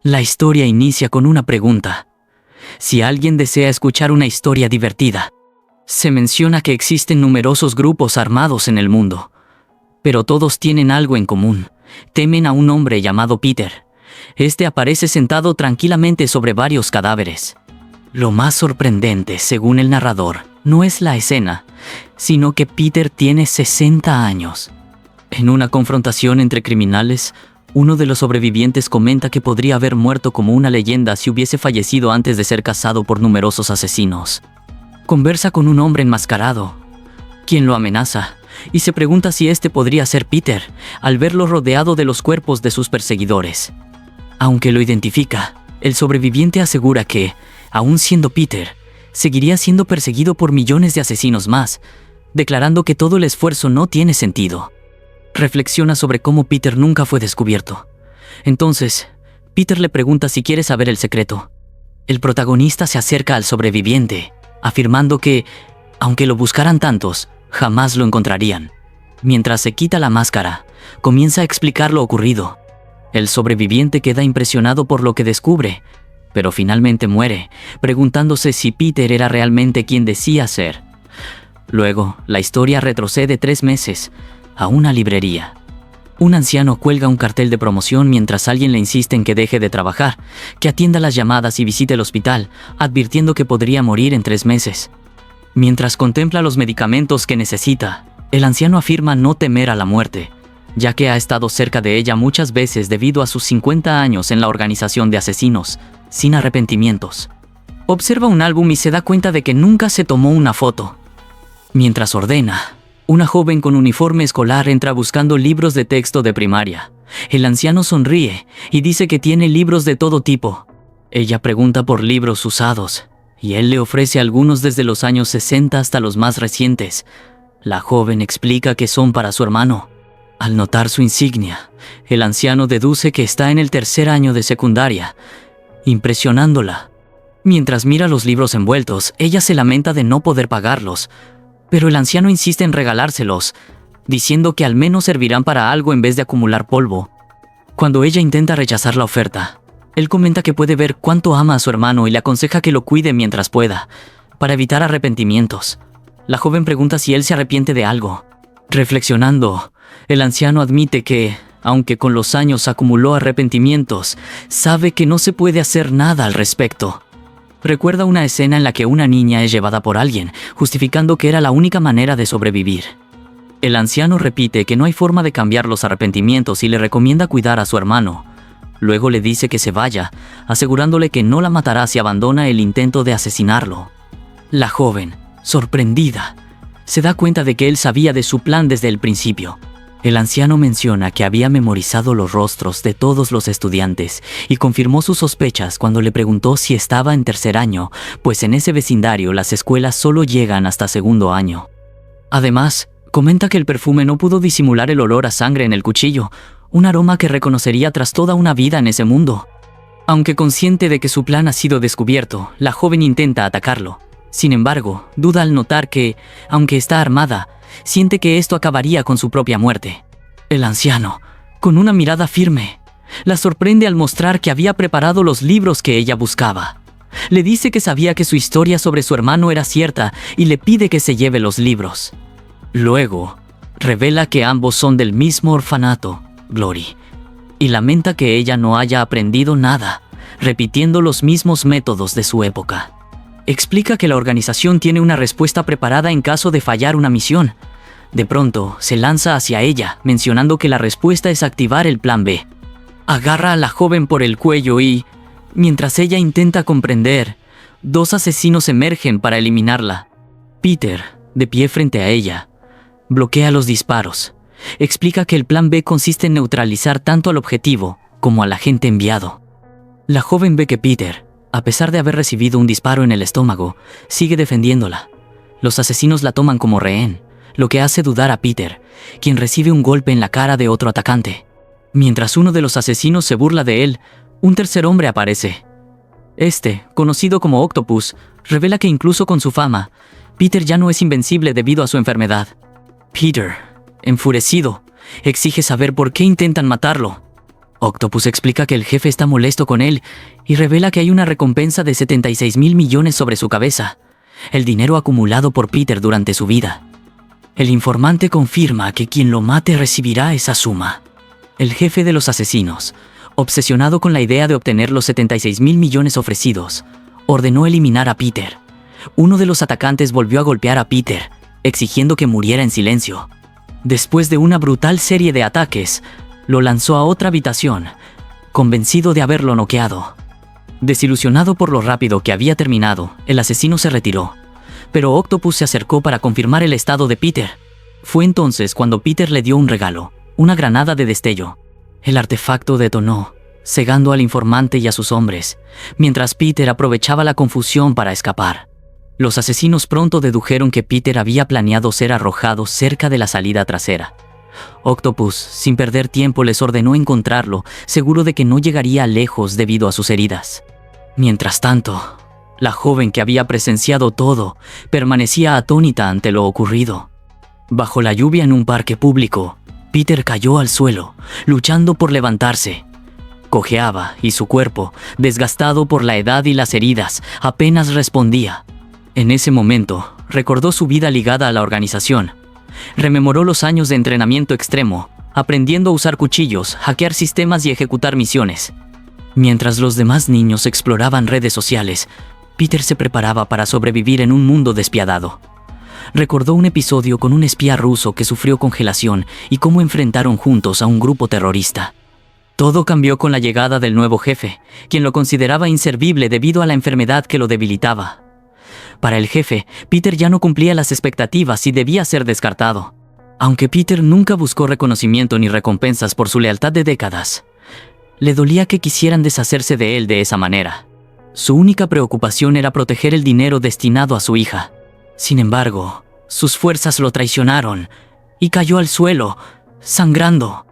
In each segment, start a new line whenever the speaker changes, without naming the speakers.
La historia inicia con una pregunta. Si alguien desea escuchar una historia divertida, se menciona que existen numerosos grupos armados en el mundo, pero todos tienen algo en común. Temen a un hombre llamado Peter. Este aparece sentado tranquilamente sobre varios cadáveres. Lo más sorprendente, según el narrador, no es la escena, sino que Peter tiene 60 años. En una confrontación entre criminales, uno de los sobrevivientes comenta que podría haber muerto como una leyenda si hubiese fallecido antes de ser cazado por numerosos asesinos. Conversa con un hombre enmascarado, quien lo amenaza, y se pregunta si este podría ser Peter, al verlo rodeado de los cuerpos de sus perseguidores. Aunque lo identifica, el sobreviviente asegura que, aun siendo Peter, seguiría siendo perseguido por millones de asesinos más, declarando que todo el esfuerzo no tiene sentido. Reflexiona sobre cómo Peter nunca fue descubierto. Entonces, Peter le pregunta si quiere saber el secreto. El protagonista se acerca al sobreviviente, afirmando que, aunque lo buscaran tantos, jamás lo encontrarían. Mientras se quita la máscara, comienza a explicar lo ocurrido. El sobreviviente queda impresionado por lo que descubre, pero finalmente muere, preguntándose si Peter era realmente quien decía ser. Luego, la historia retrocede 3 meses, a una librería. Un anciano cuelga un cartel de promoción mientras alguien le insiste en que deje de trabajar, que atienda las llamadas y visite el hospital, advirtiendo que podría morir en 3 meses. Mientras contempla los medicamentos que necesita, el anciano afirma no temer a la muerte, ya que ha estado cerca de ella muchas veces debido a sus 50 años en la organización de asesinos, sin arrepentimientos. Observa un álbum y se da cuenta de que nunca se tomó una foto. Mientras ordena, una joven con uniforme escolar entra buscando libros de texto de primaria. El anciano sonríe y dice que tiene libros de todo tipo. Ella pregunta por libros usados, y él le ofrece algunos desde los años 60 hasta los más recientes. La joven explica que son para su hermano. Al notar su insignia, el anciano deduce que está en el 3er año de secundaria, impresionándola. Mientras mira los libros envueltos, ella se lamenta de no poder pagarlos, pero el anciano insiste en regalárselos, diciendo que al menos servirán para algo en vez de acumular polvo. Cuando ella intenta rechazar la oferta, él comenta que puede ver cuánto ama a su hermano y le aconseja que lo cuide mientras pueda, para evitar arrepentimientos. La joven pregunta si él se arrepiente de algo. Reflexionando, el anciano admite que, aunque con los años acumuló arrepentimientos, sabe que no se puede hacer nada al respecto. Recuerda una escena en la que una niña es llevada por alguien, justificando que era la única manera de sobrevivir. El anciano repite que no hay forma de cambiar los arrepentimientos y le recomienda cuidar a su hermano. Luego le dice que se vaya, asegurándole que no la matará si abandona el intento de asesinarlo. La joven, sorprendida, se da cuenta de que él sabía de su plan desde el principio. El anciano menciona que había memorizado los rostros de todos los estudiantes y confirmó sus sospechas cuando le preguntó si estaba en 3er año, pues en ese vecindario las escuelas solo llegan hasta 2º año. Además, comenta que el perfume no pudo disimular el olor a sangre en el cuchillo, un aroma que reconocería tras toda una vida en ese mundo. Aunque consciente de que su plan ha sido descubierto, la joven intenta atacarlo. Sin embargo, duda al notar que, aunque está armada, siente que esto acabaría con su propia muerte. El anciano, con una mirada firme, la sorprende al mostrar que había preparado los libros que ella buscaba. Le dice que sabía que su historia sobre su hermano era cierta y le pide que se lleve los libros. Luego, revela que ambos son del mismo orfanato, Glory, y lamenta que ella no haya aprendido nada, repitiendo los mismos métodos de su época. Explica que la organización tiene una respuesta preparada en caso de fallar una misión. De pronto, se lanza hacia ella, mencionando que la respuesta es activar el plan B. Agarra a la joven por el cuello y, mientras ella intenta comprender, 2 asesinos emergen para eliminarla. Peter, de pie frente a ella, bloquea los disparos. Explica que el plan B consiste en neutralizar tanto al objetivo como al agente enviado. La joven ve que Peter, a pesar de haber recibido un disparo en el estómago, sigue defendiéndola. Los asesinos la toman como rehén, lo que hace dudar a Peter, quien recibe un golpe en la cara de otro atacante. Mientras uno de los asesinos se burla de él, un tercer hombre aparece. Este, conocido como Octopus, revela que incluso con su fama, Peter ya no es invencible debido a su enfermedad. Peter, enfurecido, exige saber por qué intentan matarlo. Octopus explica que el jefe está molesto con él y revela que hay una recompensa de 76.000 millones sobre su cabeza, el dinero acumulado por Peter durante su vida. El informante confirma que quien lo mate recibirá esa suma. El jefe de los asesinos, obsesionado con la idea de obtener los 76.000 millones ofrecidos, ordenó eliminar a Peter. Uno de los atacantes volvió a golpear a Peter, exigiendo que muriera en silencio. Después de una brutal serie de ataques, lo lanzó a otra habitación, convencido de haberlo noqueado. Desilusionado por lo rápido que había terminado, el asesino se retiró, pero Octopus se acercó para confirmar el estado de Peter. Fue entonces cuando Peter le dio un regalo, una granada de destello. El artefacto detonó, cegando al informante y a sus hombres, mientras Peter aprovechaba la confusión para escapar. Los asesinos pronto dedujeron que Peter había planeado ser arrojado cerca de la salida trasera. Octopus, sin perder tiempo, les ordenó encontrarlo, seguro de que no llegaría lejos debido a sus heridas. Mientras tanto, la joven que había presenciado todo permanecía atónita ante lo ocurrido. Bajo la lluvia en un parque público, Peter cayó al suelo, luchando por levantarse. Cojeaba y su cuerpo, desgastado por la edad y las heridas, apenas respondía. En ese momento, recordó su vida ligada a la organización. Rememoró los años de entrenamiento extremo, aprendiendo a usar cuchillos, hackear sistemas y ejecutar misiones. Mientras los demás niños exploraban redes sociales, Peter se preparaba para sobrevivir en un mundo despiadado. Recordó un episodio con un espía ruso que sufrió congelación y cómo enfrentaron juntos a un grupo terrorista. Todo cambió con la llegada del nuevo jefe, quien lo consideraba inservible debido a la enfermedad que lo debilitaba. Para el jefe, Peter ya no cumplía las expectativas y debía ser descartado. Aunque Peter nunca buscó reconocimiento ni recompensas por su lealtad de décadas, le dolía que quisieran deshacerse de él de esa manera. Su única preocupación era proteger el dinero destinado a su hija. Sin embargo, sus fuerzas lo traicionaron y cayó al suelo, sangrando.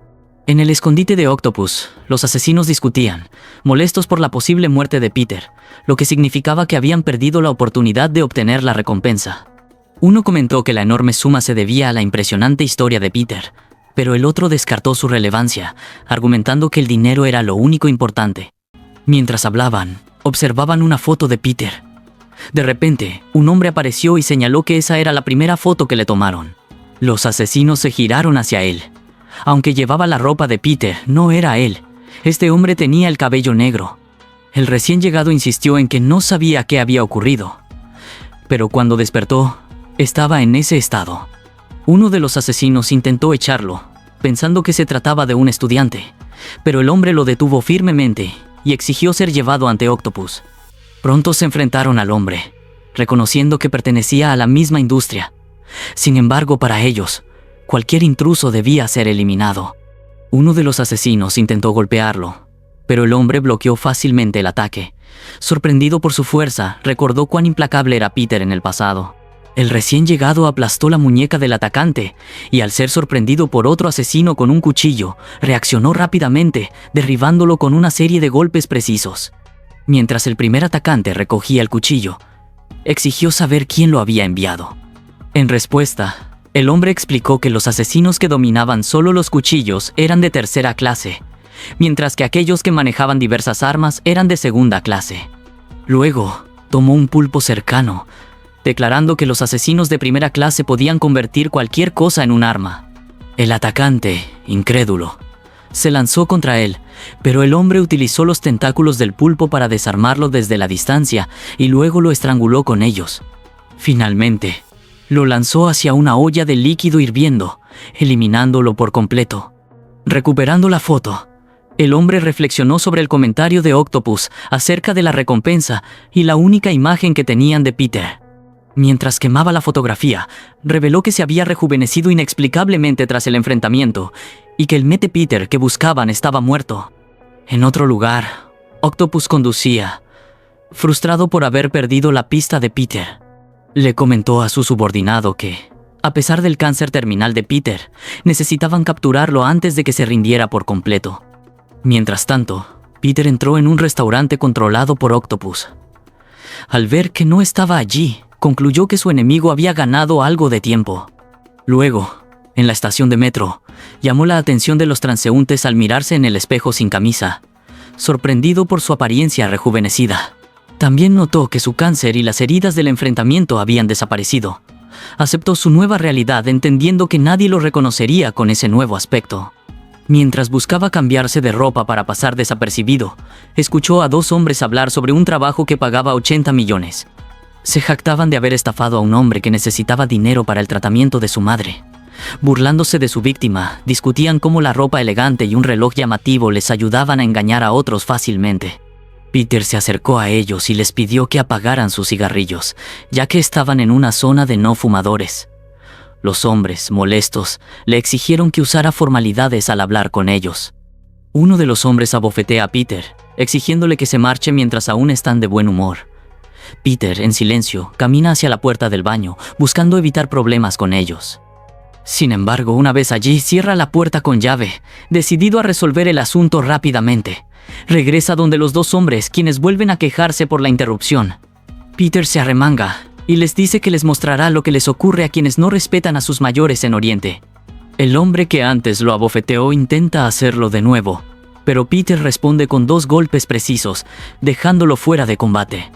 En el escondite de Octopus, los asesinos discutían, molestos por la posible muerte de Peter, lo que significaba que habían perdido la oportunidad de obtener la recompensa. Uno comentó que la enorme suma se debía a la impresionante historia de Peter, pero el otro descartó su relevancia, argumentando que el dinero era lo único importante. Mientras hablaban, observaban una foto de Peter. De repente, un hombre apareció y señaló que esa era la primera foto que le tomaron. Los asesinos se giraron hacia él. Aunque llevaba la ropa de Peter, no era él. Este hombre tenía el cabello negro. El recién llegado insistió en que no sabía qué había ocurrido. Pero cuando despertó, estaba en ese estado. Uno de los asesinos intentó echarlo, pensando que se trataba de un estudiante, pero el hombre lo detuvo firmemente y exigió ser llevado ante Octopus. Pronto se enfrentaron al hombre, reconociendo que pertenecía a la misma industria. Sin embargo, para ellos, cualquier intruso debía ser eliminado. Uno de los asesinos intentó golpearlo, pero el hombre bloqueó fácilmente el ataque. Sorprendido por su fuerza, recordó cuán implacable era Peter en el pasado. El recién llegado aplastó la muñeca del atacante y, al ser sorprendido por otro asesino con un cuchillo, reaccionó rápidamente, derribándolo con una serie de golpes precisos. Mientras el primer atacante recogía el cuchillo, exigió saber quién lo había enviado. En respuesta, el hombre explicó que los asesinos que dominaban solo los cuchillos eran de tercera clase, mientras que aquellos que manejaban diversas armas eran de segunda clase. Luego, tomó un pulpo cercano, declarando que los asesinos de primera clase podían convertir cualquier cosa en un arma. El atacante, incrédulo, se lanzó contra él, pero el hombre utilizó los tentáculos del pulpo para desarmarlo desde la distancia y luego lo estranguló con ellos. Finalmente, lo lanzó hacia una olla de líquido hirviendo, eliminándolo por completo. Recuperando la foto, el hombre reflexionó sobre el comentario de Octopus acerca de la recompensa y la única imagen que tenían de Peter. Mientras quemaba la fotografía, reveló que se había rejuvenecido inexplicablemente tras el enfrentamiento y que el mete Peter que buscaban estaba muerto. En otro lugar, Octopus conducía, frustrado por haber perdido la pista de Peter. Le comentó a su subordinado que, a pesar del cáncer terminal de Peter, necesitaban capturarlo antes de que se rindiera por completo. Mientras tanto, Peter entró en un restaurante controlado por Octopus. Al ver que no estaba allí, concluyó que su enemigo había ganado algo de tiempo. Luego, en la estación de metro, Llamó la atención de los transeúntes al mirarse en el espejo sin camisa, sorprendido por su apariencia rejuvenecida. También notó que su cáncer y las heridas del enfrentamiento habían desaparecido. Aceptó su nueva realidad entendiendo que nadie lo reconocería con ese nuevo aspecto. Mientras buscaba cambiarse de ropa para pasar desapercibido, escuchó a dos hombres hablar sobre un trabajo que pagaba 80 millones. Se jactaban de haber estafado a un hombre que necesitaba dinero para el tratamiento de su madre. Burlándose de su víctima, discutían cómo la ropa elegante y un reloj llamativo les ayudaban a engañar a otros fácilmente. Peter se acercó a ellos y les pidió que apagaran sus cigarrillos, ya que estaban en una zona de no fumadores. Los hombres, molestos, le exigieron que usara formalidades al hablar con ellos. Uno de los hombres abofetea a Peter, exigiéndole que se marche mientras aún están de buen humor. Peter, en silencio, camina hacia la puerta del baño, buscando evitar problemas con ellos. Sin embargo, una vez allí, cierra la puerta con llave, decidido a resolver el asunto rápidamente. Regresa donde los dos hombres, quienes vuelven a quejarse por la interrupción. Peter se arremanga y les dice que les mostrará lo que les ocurre a quienes no respetan a sus mayores en Oriente. El hombre que antes lo abofeteó intenta hacerlo de nuevo, pero Peter responde con 2 golpes precisos, dejándolo fuera de combate.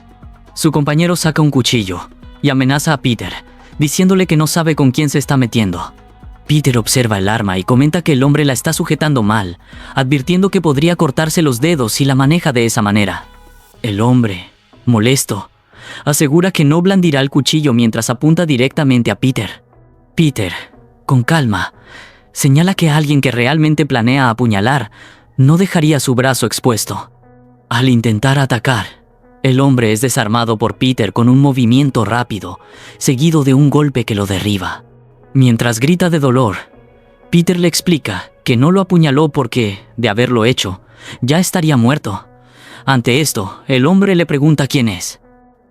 Su compañero saca un cuchillo y amenaza a Peter, diciéndole que no sabe con quién se está metiendo. Peter observa el arma y comenta que el hombre la está sujetando mal, advirtiendo que podría cortarse los dedos si la maneja de esa manera. El hombre, molesto, asegura que no blandirá el cuchillo mientras apunta directamente a Peter. Peter, con calma, señala que alguien que realmente planea apuñalar no dejaría su brazo expuesto. Al intentar atacar, el hombre es desarmado por Peter con un movimiento rápido, seguido de un golpe que lo derriba. Mientras grita de dolor, Peter le explica que no lo apuñaló porque, de haberlo hecho, ya estaría muerto. Ante esto, el hombre le pregunta quién es.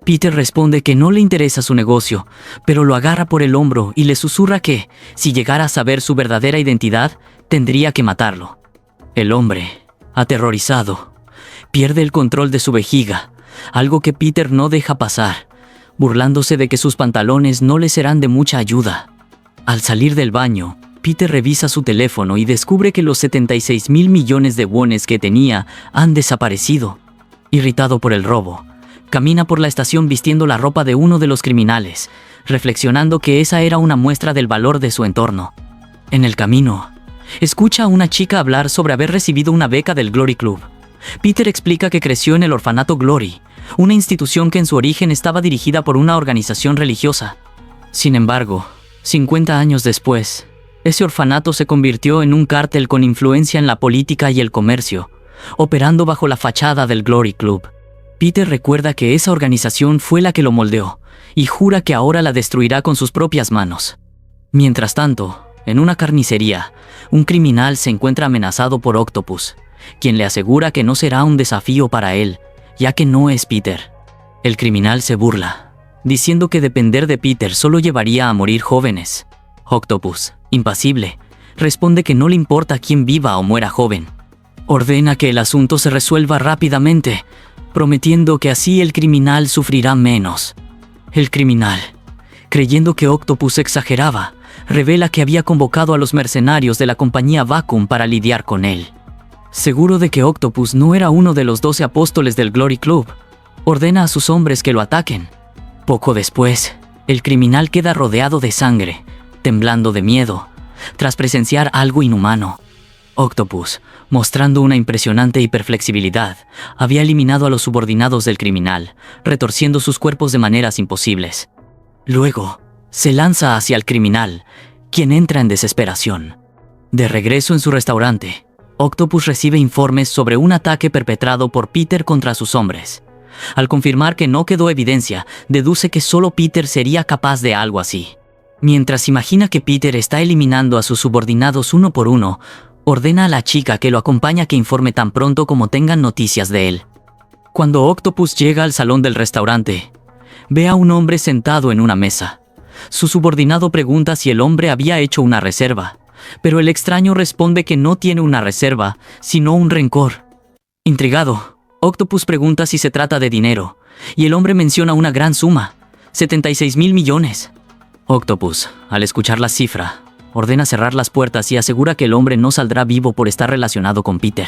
Peter responde que no le interesa su negocio, pero lo agarra por el hombro y le susurra que, si llegara a saber su verdadera identidad, tendría que matarlo. El hombre, aterrorizado, pierde el control de su vejiga, algo que Peter no deja pasar, burlándose de que sus pantalones no le serán de mucha ayuda. Al salir del baño, Peter revisa su teléfono y descubre que los 76,000 millones de wones que tenía han desaparecido. Irritado por el robo, camina por la estación vistiendo la ropa de uno de los criminales, reflexionando que esa era una muestra del valor de su entorno. En el camino, escucha a una chica hablar sobre haber recibido una beca del Glory Club. Peter explica que creció en el orfanato Glory, una institución que en su origen estaba dirigida por una organización religiosa. Sin embargo, 50 años después, ese orfanato se convirtió en un cártel con influencia en la política y el comercio, operando bajo la fachada del Glory Club. Peter recuerda que esa organización fue la que lo moldeó y jura que ahora la destruirá con sus propias manos. Mientras tanto, en una carnicería, un criminal se encuentra amenazado por Octopus, quien le asegura que no será un desafío para él, ya que no es Peter. El criminal se burla, diciendo que depender de Peter solo llevaría a morir jóvenes. Octopus, impasible, responde que no le importa quién viva o muera joven. Ordena que el asunto se resuelva rápidamente, prometiendo que así el criminal sufrirá menos. El criminal, creyendo que Octopus exageraba, revela que había convocado a los mercenarios de la compañía Vacuum para lidiar con él. Seguro de que Octopus no era uno de los 12 apóstoles del Glory Club, ordena a sus hombres que lo ataquen. Poco después, el criminal queda rodeado de sangre, temblando de miedo, tras presenciar algo inhumano. Octopus, mostrando una impresionante hiperflexibilidad, había eliminado a los subordinados del criminal, retorciendo sus cuerpos de maneras imposibles. Luego, se lanza hacia el criminal, quien entra en desesperación. De regreso en su restaurante, Octopus recibe informes sobre un ataque perpetrado por Peter contra sus hombres. Al confirmar que no quedó evidencia, deduce que solo Peter sería capaz de algo así. Mientras imagina que Peter está eliminando a sus subordinados uno por uno, ordena a la chica que lo acompañe a que informe tan pronto como tengan noticias de él. Cuando Octopus llega al salón del restaurante, ve a un hombre sentado en una mesa. Su subordinado pregunta si el hombre había hecho una reserva, pero el extraño responde que no tiene una reserva, sino un rencor. Intrigado, Octopus pregunta si se trata de dinero, y el hombre menciona una gran suma, 76,000 millones. Octopus, al escuchar la cifra, ordena cerrar las puertas y asegura que el hombre no saldrá vivo por estar relacionado con Peter.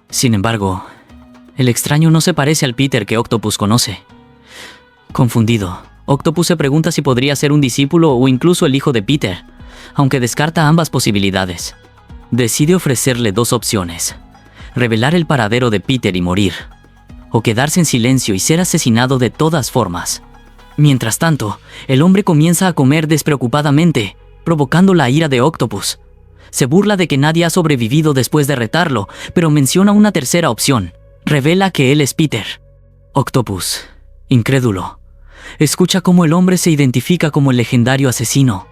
Sin embargo, el extraño no se parece al Peter que Octopus conoce. Confundido, Octopus se pregunta si podría ser un discípulo o incluso el hijo de Peter, aunque descarta ambas posibilidades. Decide ofrecerle dos opciones: revelar el paradero de Peter y morir, o quedarse en silencio y ser asesinado de todas formas. Mientras tanto, el hombre comienza a comer despreocupadamente, provocando la ira de Octopus. Se burla de que nadie ha sobrevivido después de retarlo, pero menciona una tercera opción: revela que él es Peter. Octopus, incrédulo, escucha cómo el hombre se identifica como el legendario asesino.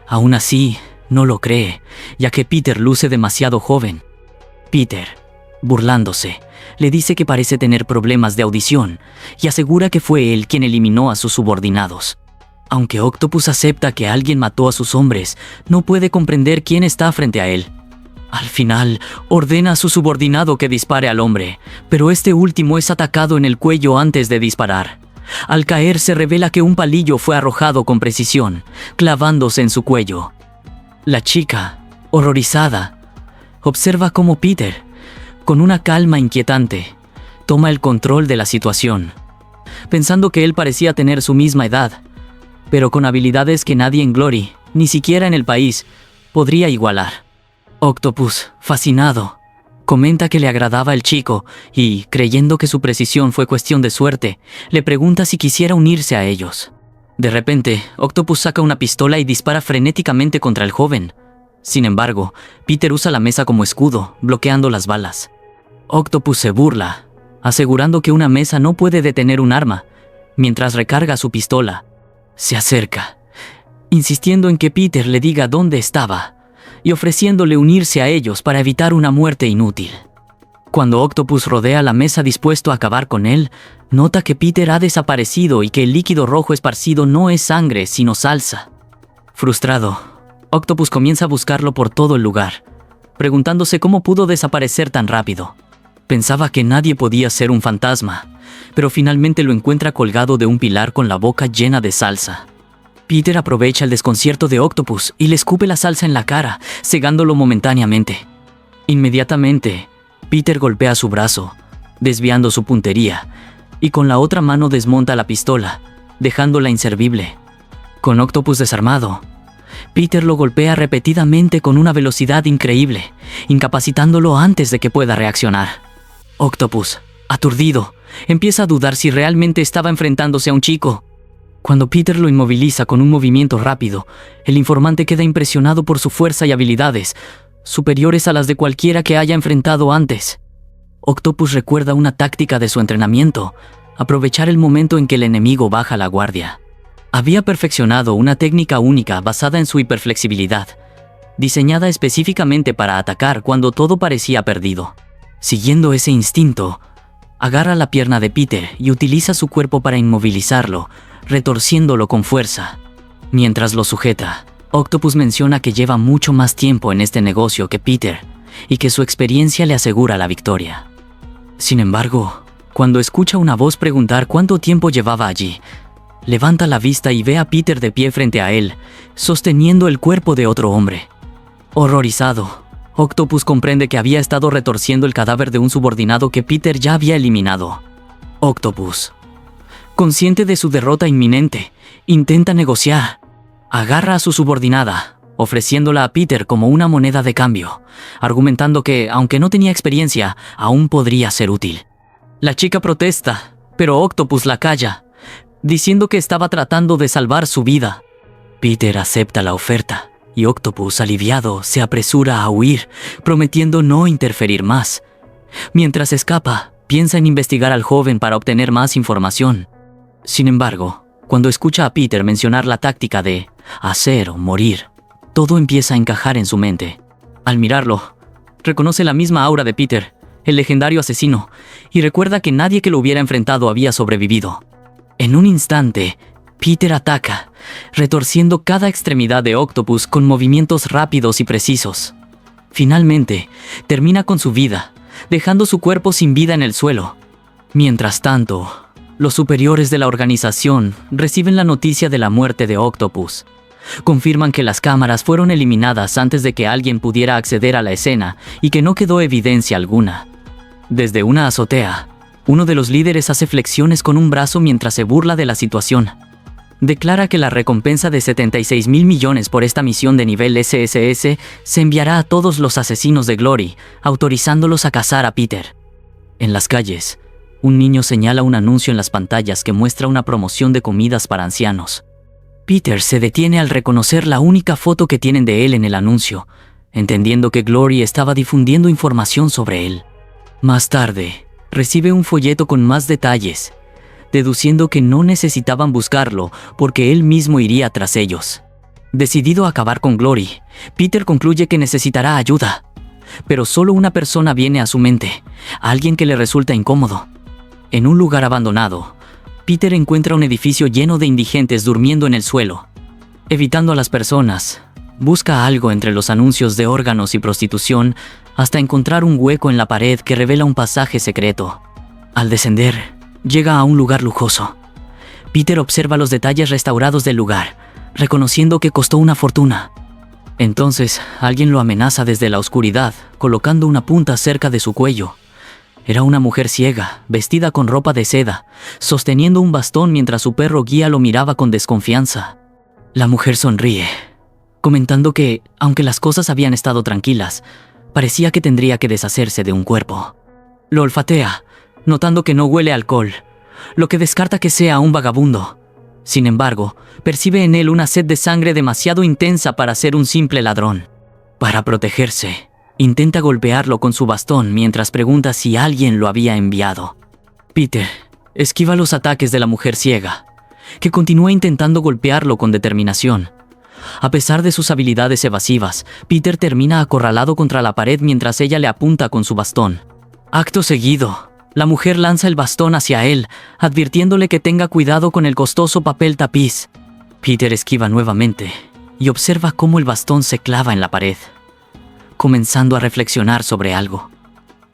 Aún así, no lo cree, ya que Peter luce demasiado joven. Peter, burlándose, le dice que parece tener problemas de audición y asegura que fue él quien eliminó a sus subordinados. Aunque Octopus acepta que alguien mató a sus hombres, no puede comprender quién está frente a él. Al final, ordena a su subordinado que dispare al hombre, pero este último es atacado en el cuello antes de disparar. Al caer se revela que un palillo fue arrojado con precisión, clavándose en su cuello. La chica, horrorizada, observa cómo Peter, con una calma inquietante, toma el control de la situación, pensando que él parecía tener su misma edad, pero con habilidades que nadie en Glory, ni siquiera en el país, podría igualar. Octopus, fascinado, comenta que le agradaba el chico y, creyendo que su precisión fue cuestión de suerte, le pregunta si quisiera unirse a ellos. De repente, Octopus saca una pistola y dispara frenéticamente contra el joven. Sin embargo, Peter usa la mesa como escudo, bloqueando las balas. Octopus se burla, asegurando que una mesa no puede detener un arma, mientras recarga su pistola. Se acerca, insistiendo en que Peter le diga dónde estaba, y ofreciéndole unirse a ellos para evitar una muerte inútil. Cuando Octopus rodea la mesa dispuesto a acabar con él, nota que Peter ha desaparecido y que el líquido rojo esparcido no es sangre, sino salsa. Frustrado, Octopus comienza a buscarlo por todo el lugar, preguntándose cómo pudo desaparecer tan rápido. Pensaba que nadie podía ser un fantasma, pero finalmente lo encuentra colgado de un pilar con la boca llena de salsa. Peter aprovecha el desconcierto de Octopus y le escupe la salsa en la cara, cegándolo momentáneamente. Inmediatamente, Peter golpea su brazo, desviando su puntería, y con la otra mano desmonta la pistola, dejándola inservible. Con Octopus desarmado, Peter lo golpea repetidamente con una velocidad increíble, incapacitándolo antes de que pueda reaccionar. Octopus, aturdido, empieza a dudar si realmente estaba enfrentándose a un chico. Cuando Peter lo inmoviliza con un movimiento rápido, el informante queda impresionado por su fuerza y habilidades, superiores a las de cualquiera que haya enfrentado antes. Octopus recuerda una táctica de su entrenamiento: aprovechar el momento en que el enemigo baja la guardia. Había perfeccionado una técnica única basada en su hiperflexibilidad, diseñada específicamente para atacar cuando todo parecía perdido. Siguiendo ese instinto, agarra la pierna de Peter y utiliza su cuerpo para inmovilizarlo, retorciéndolo con fuerza. Mientras lo sujeta, Octopus menciona que lleva mucho más tiempo en este negocio que Peter y que su experiencia le asegura la victoria. Sin embargo, cuando escucha una voz preguntar cuánto tiempo llevaba allí, levanta la vista y ve a Peter de pie frente a él, sosteniendo el cuerpo de otro hombre. Horrorizado, Octopus comprende que había estado retorciendo el cadáver de un subordinado que Peter ya había eliminado. Octopus, consciente de su derrota inminente, intenta negociar. Agarra a su subordinada, ofreciéndola a Peter como una moneda de cambio, argumentando que, aunque no tenía experiencia, aún podría ser útil. La chica protesta, pero Octopus la calla, diciendo que estaba tratando de salvar su vida. Peter acepta la oferta, y Octopus, aliviado, se apresura a huir, prometiendo no interferir más. Mientras escapa, piensa en investigar al joven para obtener más información. Sin embargo, cuando escucha a Peter mencionar la táctica de hacer o morir, todo empieza a encajar en su mente. Al mirarlo, reconoce la misma aura de Peter, el legendario asesino, y recuerda que nadie que lo hubiera enfrentado había sobrevivido. En un instante, Peter ataca, retorciendo cada extremidad de Octopus con movimientos rápidos y precisos. Finalmente, termina con su vida, dejando su cuerpo sin vida en el suelo. Mientras tanto, los superiores de la organización reciben la noticia de la muerte de Octopus, Confirman que las cámaras fueron eliminadas antes de que alguien pudiera acceder a la escena y que no quedó evidencia alguna. Desde una azotea, uno de los líderes hace flexiones con un brazo mientras se burla de la situación. Declara que la recompensa de 76,000 millones por esta misión de nivel SSS se enviará a todos los asesinos de Glory, autorizándolos a cazar a Peter. En las calles, un niño señala un anuncio en las pantallas que muestra una promoción de comidas para ancianos. Peter se detiene al reconocer la única foto que tienen de él en el anuncio, entendiendo que Glory estaba difundiendo información sobre él. Más tarde, recibe un folleto con más detalles, deduciendo que no necesitaban buscarlo porque él mismo iría tras ellos. Decidido a acabar con Glory, Peter concluye que necesitará ayuda. Pero solo una persona viene a su mente, alguien que le resulta incómodo. En un lugar abandonado, Peter encuentra un edificio lleno de indigentes durmiendo en el suelo. Evitando a las personas, busca algo entre los anuncios de órganos y prostitución hasta encontrar un hueco en la pared que revela un pasaje secreto. Al descender, llega a un lugar lujoso. Peter observa los detalles restaurados del lugar, reconociendo que costó una fortuna. Entonces, alguien lo amenaza desde la oscuridad, colocando una punta cerca de su cuello. Era una mujer ciega, vestida con ropa de seda, sosteniendo un bastón mientras su perro guía lo miraba con desconfianza. La mujer sonríe, comentando que, aunque las cosas habían estado tranquilas, parecía que tendría que deshacerse de un cuerpo. Lo olfatea, notando que no huele a alcohol, lo que descarta que sea un vagabundo. Sin embargo, percibe en él una sed de sangre demasiado intensa para ser un simple ladrón. Para protegerse, intenta golpearlo con su bastón mientras pregunta si alguien lo había enviado. Peter esquiva los ataques de la mujer ciega, que continúa intentando golpearlo con determinación. A pesar de sus habilidades evasivas, Peter termina acorralado contra la pared mientras ella le apunta con su bastón. Acto seguido, la mujer lanza el bastón hacia él, advirtiéndole que tenga cuidado con el costoso papel tapiz. Peter esquiva nuevamente y observa cómo el bastón se clava en la pared, comenzando a reflexionar sobre algo.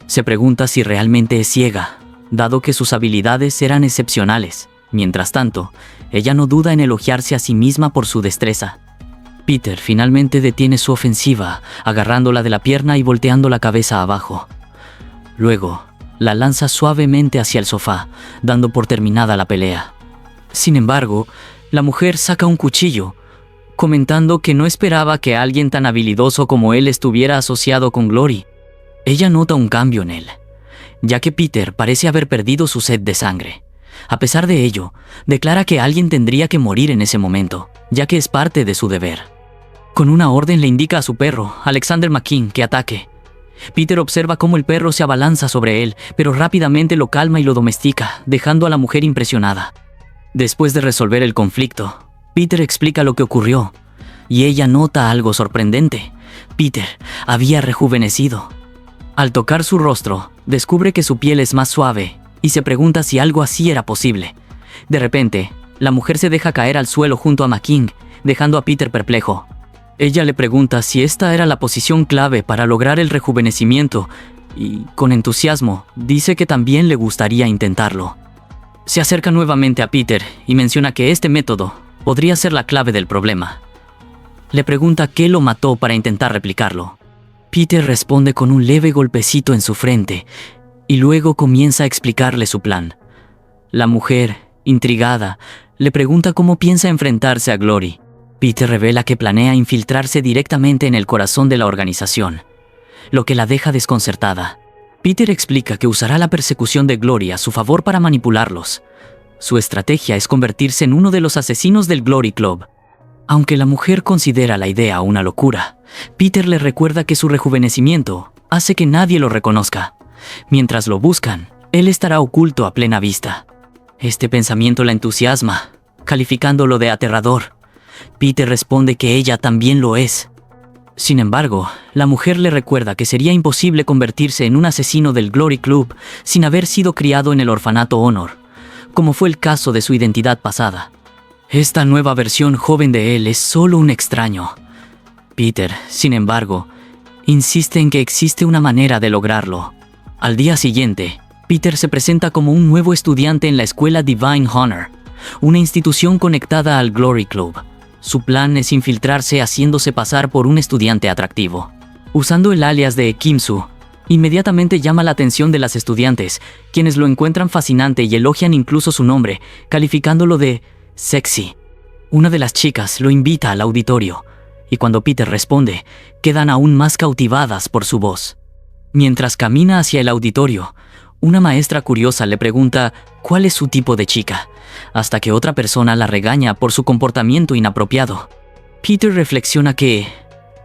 Se pregunta si realmente es ciega, dado que sus habilidades eran excepcionales. Mientras tanto, ella no duda en elogiarse a sí misma por su destreza. Peter finalmente detiene su ofensiva, agarrándola de la pierna y volteando la cabeza abajo. Luego, la lanza suavemente hacia el sofá, dando por terminada la pelea. Sin embargo, la mujer saca un cuchillo, comentando que no esperaba que alguien tan habilidoso como él estuviera asociado con Glory. Ella nota un cambio en él, ya que Peter parece haber perdido su sed de sangre. A pesar de ello, declara que alguien tendría que morir en ese momento, ya que es parte de su deber. Con una orden le indica a su perro, Alexander McKean, que ataque. Peter observa cómo el perro se abalanza sobre él, pero rápidamente lo calma y lo domestica, dejando a la mujer impresionada. Después de resolver el conflicto, Peter explica lo que ocurrió, y ella nota algo sorprendente. Peter había rejuvenecido. Al tocar su rostro, descubre que su piel es más suave, y se pregunta si algo así era posible. De repente, la mujer se deja caer al suelo junto a McKean, dejando a Peter perplejo. Ella le pregunta si esta era la posición clave para lograr el rejuvenecimiento y, con entusiasmo, dice que también le gustaría intentarlo. Se acerca nuevamente a Peter y menciona que este método podría ser la clave del problema. Le pregunta qué lo mató para intentar replicarlo. Peter responde con un leve golpecito en su frente y luego comienza a explicarle su plan. La mujer, intrigada, le pregunta cómo piensa enfrentarse a Glory. Peter revela que planea infiltrarse directamente en el corazón de la organización, lo que la deja desconcertada. Peter explica que usará la persecución de Glory a su favor para manipularlos. Su estrategia es convertirse en uno de los asesinos del Glory Club. Aunque la mujer considera la idea una locura, Peter le recuerda que su rejuvenecimiento hace que nadie lo reconozca. Mientras lo buscan, él estará oculto a plena vista. Este pensamiento la entusiasma, calificándolo de aterrador. Peter responde que ella también lo es. Sin embargo, la mujer le recuerda que sería imposible convertirse en un asesino del Glory Club sin haber sido criado en el orfanato Honor, como fue el caso de su identidad pasada. Esta nueva versión joven de él es solo un extraño. Peter, sin embargo, insiste en que existe una manera de lograrlo. Al día siguiente, Peter se presenta como un nuevo estudiante en la escuela Divine Honor, una institución conectada al Glory Club. Su plan es infiltrarse haciéndose pasar por un estudiante atractivo. Usando el alias de Kim-Soo, inmediatamente llama la atención de las estudiantes, quienes lo encuentran fascinante y elogian incluso su nombre, calificándolo de sexy. Una de las chicas lo invita al auditorio, y cuando Peter responde, quedan aún más cautivadas por su voz. Mientras camina hacia el auditorio, una maestra curiosa le pregunta cuál es su tipo de chica, hasta que otra persona la regaña por su comportamiento inapropiado. Peter reflexiona que,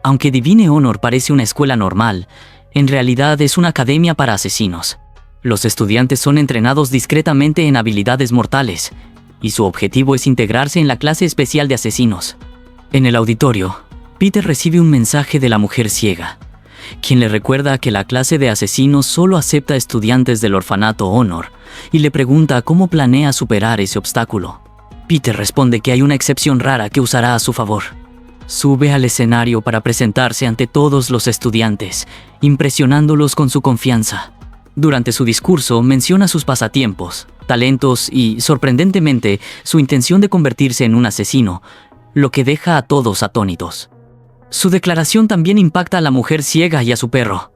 aunque Divine Honor parece una escuela normal, en realidad es una academia para asesinos. Los estudiantes son entrenados discretamente en habilidades mortales, y su objetivo es integrarse en la clase especial de asesinos. En el auditorio, Peter recibe un mensaje de la mujer ciega, quien le recuerda que la clase de asesinos solo acepta estudiantes del orfanato Honor, y le pregunta cómo planea superar ese obstáculo. Peter responde que hay una excepción rara que usará a su favor. Sube al escenario para presentarse ante todos los estudiantes, impresionándolos con su confianza. Durante su discurso menciona sus pasatiempos, talentos y, sorprendentemente, su intención de convertirse en un asesino, lo que deja a todos atónitos. Su declaración también impacta a la mujer ciega y a su perro.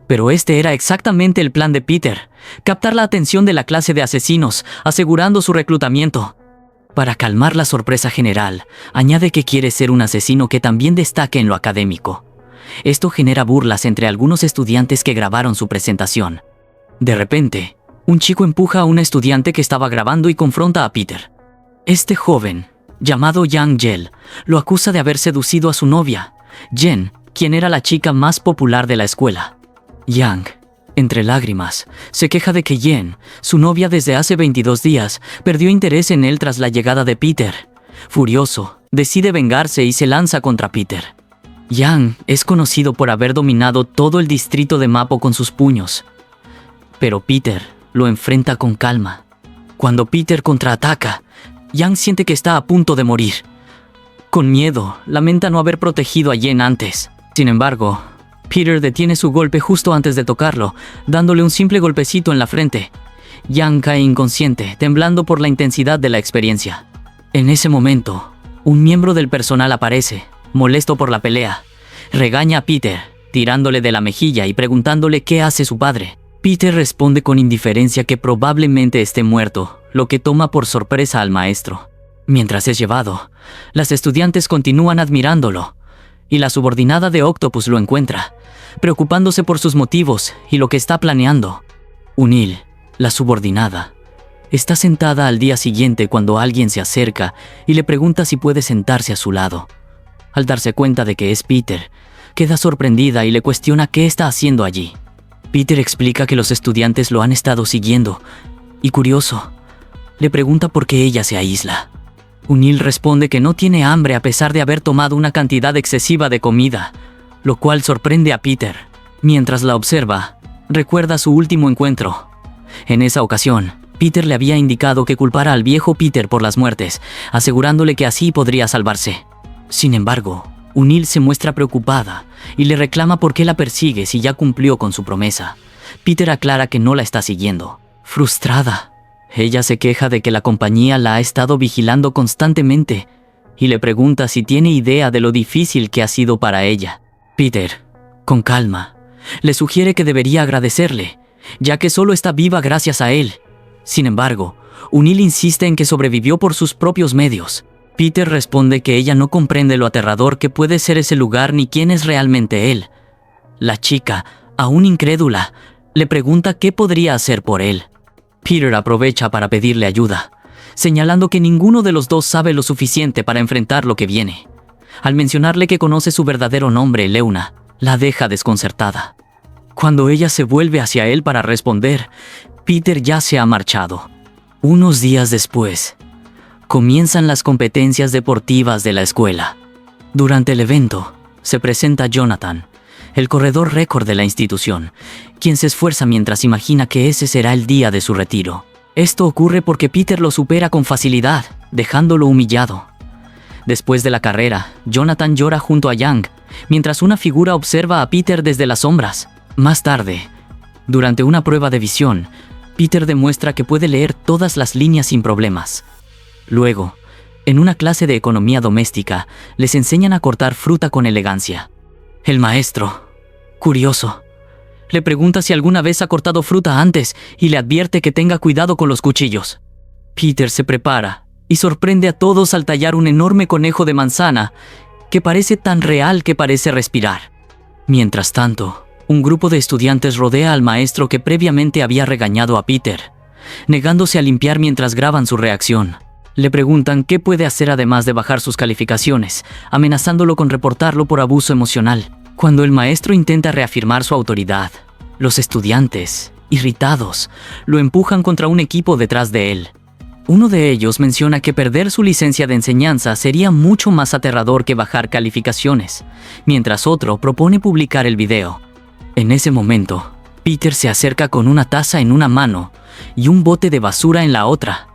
Pero este era exactamente el plan de Peter: captar la atención de la clase de asesinos, asegurando su reclutamiento. Para calmar la sorpresa general, añade que quiere ser un asesino que también destaque en lo académico. Esto genera burlas entre algunos estudiantes que grabaron su presentación. De repente, un chico empuja a un estudiante que estaba grabando y confronta a Peter. Este joven, llamado Yang Jel, lo acusa de haber seducido a su novia, Jen, quien era la chica más popular de la escuela. Yang, entre lágrimas, se queja de que Jen, su novia desde hace 22 días, perdió interés en él tras la llegada de Peter. Furioso, decide vengarse y se lanza contra Peter. Yang es conocido por haber dominado todo el distrito de Mapo con sus puños. Pero Peter lo enfrenta con calma. Cuando Peter contraataca, Yang siente que está a punto de morir. Con miedo, lamenta no haber protegido a Jen antes. Sin embargo, Peter detiene su golpe justo antes de tocarlo, dándole un simple golpecito en la frente. Yang cae inconsciente, temblando por la intensidad de la experiencia. En ese momento, un miembro del personal aparece, molesto por la pelea. Regaña a Peter, tirándole de la mejilla y preguntándole qué hace su padre. Peter responde con indiferencia que probablemente esté muerto, lo que toma por sorpresa al maestro. Mientras es llevado, las estudiantes continúan admirándolo, y la subordinada de Octopus lo encuentra, preocupándose por sus motivos y lo que está planeando. Unil, la subordinada, está sentada al día siguiente cuando alguien se acerca y le pregunta si puede sentarse a su lado. Al darse cuenta de que es Peter, queda sorprendida y le cuestiona qué está haciendo allí. Peter explica que los estudiantes lo han estado siguiendo, y curioso, le pregunta por qué ella se aísla. Unil responde que no tiene hambre a pesar de haber tomado una cantidad excesiva de comida, lo cual sorprende a Peter. Mientras la observa, recuerda su último encuentro. En esa ocasión, Peter le había indicado que culpara al viejo Peter por las muertes, asegurándole que así podría salvarse. Sin embargo, Unil se muestra preocupada y le reclama por qué la persigue si ya cumplió con su promesa. Peter aclara que no la está siguiendo. Frustrada, ella se queja de que la compañía la ha estado vigilando constantemente y le pregunta si tiene idea de lo difícil que ha sido para ella. Peter, con calma, le sugiere que debería agradecerle, ya que solo está viva gracias a él. Sin embargo, Unil insiste en que sobrevivió por sus propios medios. Peter responde que ella no comprende lo aterrador que puede ser ese lugar ni quién es realmente él. La chica, aún incrédula, le pregunta qué podría hacer por él. Peter aprovecha para pedirle ayuda, señalando que ninguno de los dos sabe lo suficiente para enfrentar lo que viene. Al mencionarle que conoce su verdadero nombre, Leuna, la deja desconcertada. Cuando ella se vuelve hacia él para responder, Peter ya se ha marchado. Unos días después, comienzan las competencias deportivas de la escuela. Durante el evento, se presenta Jonathan, el corredor récord de la institución, quien se esfuerza mientras imagina que ese será el día de su retiro. Esto ocurre porque Peter lo supera con facilidad, dejándolo humillado. Después de la carrera, Jonathan llora junto a Yang, mientras una figura observa a Peter desde las sombras. Más tarde, durante una prueba de visión, Peter demuestra que puede leer todas las líneas sin problemas. Luego, En una clase de economía doméstica, les enseñan a cortar fruta con elegancia. El maestro, curioso, le pregunta si alguna vez ha cortado fruta antes y le advierte que tenga cuidado con los cuchillos. Peter se prepara y sorprende a todos al tallar un enorme conejo de manzana que parece tan real que parece respirar. Mientras tanto, un grupo de estudiantes rodea al maestro que previamente había regañado a Peter, negándose a limpiar mientras graban su reacción. Le preguntan qué puede hacer además de bajar sus calificaciones, amenazándolo con reportarlo por abuso emocional. Cuando el maestro intenta reafirmar su autoridad, los estudiantes, irritados, lo empujan contra un equipo detrás de él. Uno de ellos menciona que perder su licencia de enseñanza sería mucho más aterrador que bajar calificaciones, mientras otro propone publicar el video. En ese momento, Peter se acerca con una taza en una mano y un bote de basura en la otra.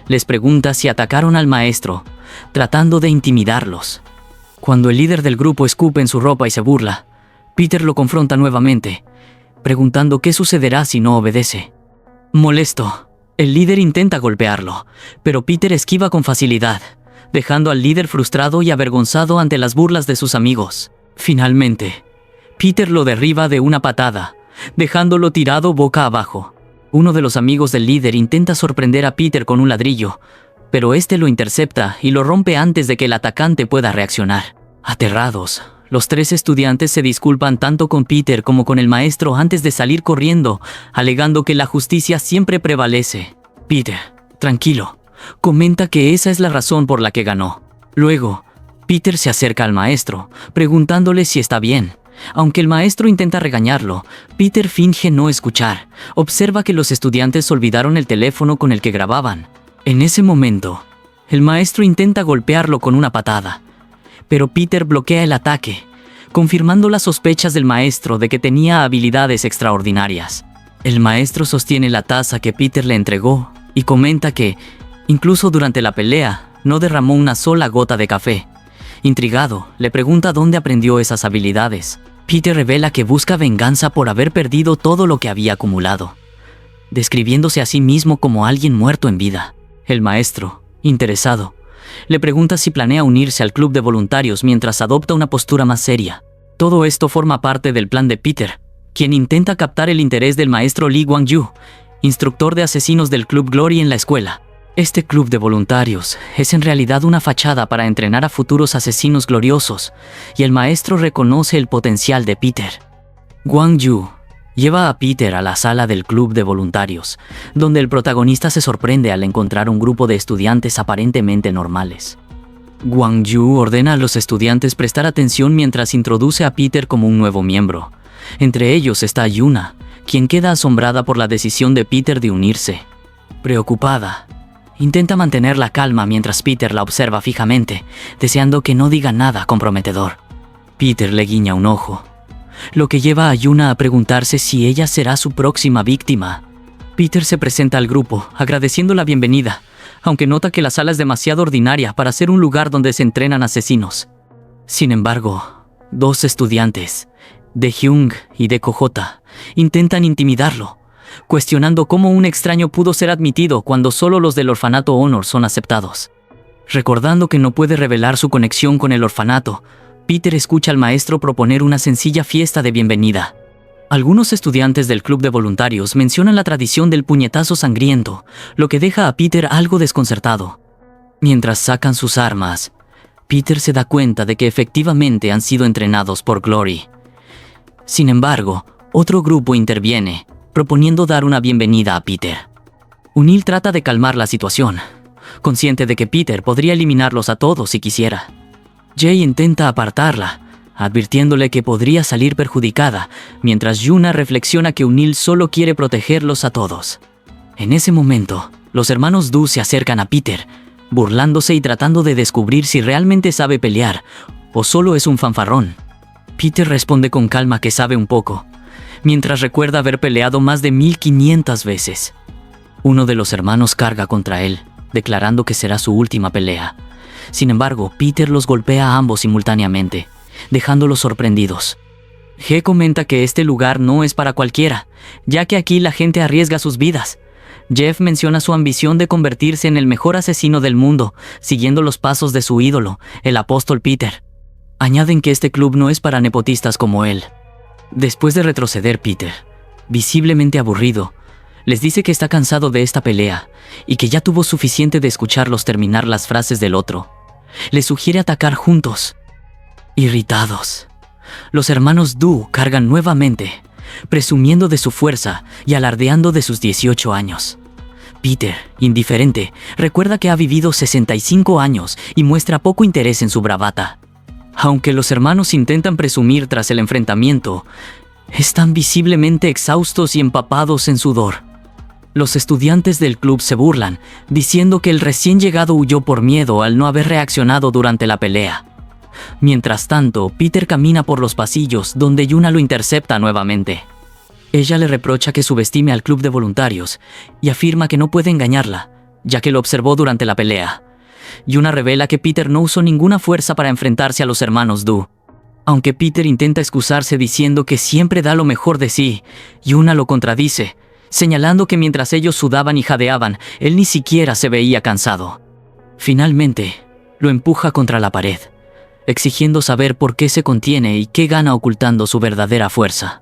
Les pregunta si atacaron al maestro, tratando de intimidarlos. Cuando el líder del grupo escupe en su ropa y se burla, Peter lo confronta nuevamente, preguntando qué sucederá si no obedece. Molesto, el líder intenta golpearlo, pero Peter esquiva con facilidad, dejando al líder frustrado y avergonzado ante las burlas de sus amigos. Finalmente, Peter lo derriba de una patada, dejándolo tirado boca abajo. Uno de los amigos del líder intenta sorprender a Peter con un ladrillo, pero este lo intercepta y lo rompe antes de que el atacante pueda reaccionar. Aterrados, los 3 estudiantes se disculpan tanto con Peter como con el maestro antes de salir corriendo, alegando que la justicia siempre prevalece. Peter, tranquilo, comenta que esa es la razón por la que ganó. Luego, Peter se acerca al maestro, preguntándole si está bien. Aunque el maestro intenta regañarlo, Peter finge no escuchar. Observa que los estudiantes olvidaron el teléfono con el que grababan. En ese momento, el maestro intenta golpearlo con una patada, pero Peter bloquea el ataque, confirmando las sospechas del maestro de que tenía habilidades extraordinarias. El maestro sostiene la taza que Peter le entregó y comenta que, incluso durante la pelea, no derramó una sola gota de café. Intrigado, le pregunta dónde aprendió esas habilidades. Peter revela que busca venganza por haber perdido todo lo que había acumulado, describiéndose a sí mismo como alguien muerto en vida. El maestro, interesado, le pregunta si planea unirse al club de voluntarios mientras adopta una postura más seria. Todo esto forma parte del plan de Peter, quien intenta captar el interés del maestro Lee Wang-yu, instructor de asesinos del Club Glory en la escuela. Este club de voluntarios es en realidad una fachada para entrenar a futuros asesinos gloriosos, y el maestro reconoce el potencial de Peter. Wang-yu lleva a Peter a la sala del club de voluntarios, donde el protagonista se sorprende al encontrar un grupo de estudiantes aparentemente normales. Wang-yu ordena a los estudiantes prestar atención mientras introduce a Peter como un nuevo miembro. Entre ellos está Yuna, quien queda asombrada por la decisión de Peter de unirse. Preocupada, intenta mantener la calma mientras Peter la observa fijamente, deseando que no diga nada comprometedor. Peter le guiña un ojo, lo que lleva a Yuna a preguntarse si ella será su próxima víctima. Peter se presenta al grupo, agradeciendo la bienvenida, aunque nota que la sala es demasiado ordinaria para ser un lugar donde se entrenan asesinos. Sin embargo, 2 estudiantes, De Hyung y De Kojota, intentan intimidarlo, cuestionando cómo un extraño pudo ser admitido cuando solo los del orfanato Honor son aceptados. Recordando que no puede revelar su conexión con el orfanato, Peter escucha al maestro proponer una sencilla fiesta de bienvenida. Algunos estudiantes del club de voluntarios mencionan la tradición del puñetazo sangriento, lo que deja a Peter algo desconcertado. Mientras sacan sus armas, Peter se da cuenta de que efectivamente han sido entrenados por Glory. Sin embargo, otro grupo interviene, proponiendo dar una bienvenida a Peter. O'Neill trata de calmar la situación, consciente de que Peter podría eliminarlos a todos si quisiera. Jay intenta apartarla, advirtiéndole que podría salir perjudicada, mientras Yuna reflexiona que O'Neill solo quiere protegerlos a todos. En ese momento, los hermanos Du se acercan a Peter, burlándose y tratando de descubrir si realmente sabe pelear o solo es un fanfarrón. Peter responde con calma que sabe un poco, mientras recuerda haber peleado más de 1500 veces. Uno de los hermanos carga contra él, declarando que será su última pelea. Sin embargo, Peter los golpea a ambos simultáneamente, dejándolos sorprendidos. G comenta que este lugar no es para cualquiera, ya que aquí la gente arriesga sus vidas. Jeff menciona su ambición de convertirse en el mejor asesino del mundo, siguiendo los pasos de su ídolo, el apóstol Peter. Añaden que este club no es para nepotistas como él. Después de retroceder, Peter, visiblemente aburrido, les dice que está cansado de esta pelea y que ya tuvo suficiente de escucharlos terminar las frases del otro. Les sugiere atacar juntos. Irritados, los hermanos Du cargan nuevamente, presumiendo de su fuerza y alardeando de sus 18 años. Peter, indiferente, recuerda que ha vivido 65 años y muestra poco interés en su bravata. Aunque los hermanos intentan presumir tras el enfrentamiento, están visiblemente exhaustos y empapados en sudor. Los estudiantes del club se burlan, diciendo que el recién llegado huyó por miedo al no haber reaccionado durante la pelea. Mientras tanto, Peter camina por los pasillos donde Yuna lo intercepta nuevamente. Ella le reprocha que subestime al club de voluntarios y afirma que no puede engañarla, ya que lo observó durante la pelea. Yuna revela que Peter no usó ninguna fuerza para enfrentarse a los hermanos Du. Aunque Peter intenta excusarse diciendo que siempre da lo mejor de sí, Yuna lo contradice, señalando que mientras ellos sudaban y jadeaban, él ni siquiera se veía cansado. Finalmente, lo empuja contra la pared, exigiendo saber por qué se contiene y qué gana ocultando su verdadera fuerza.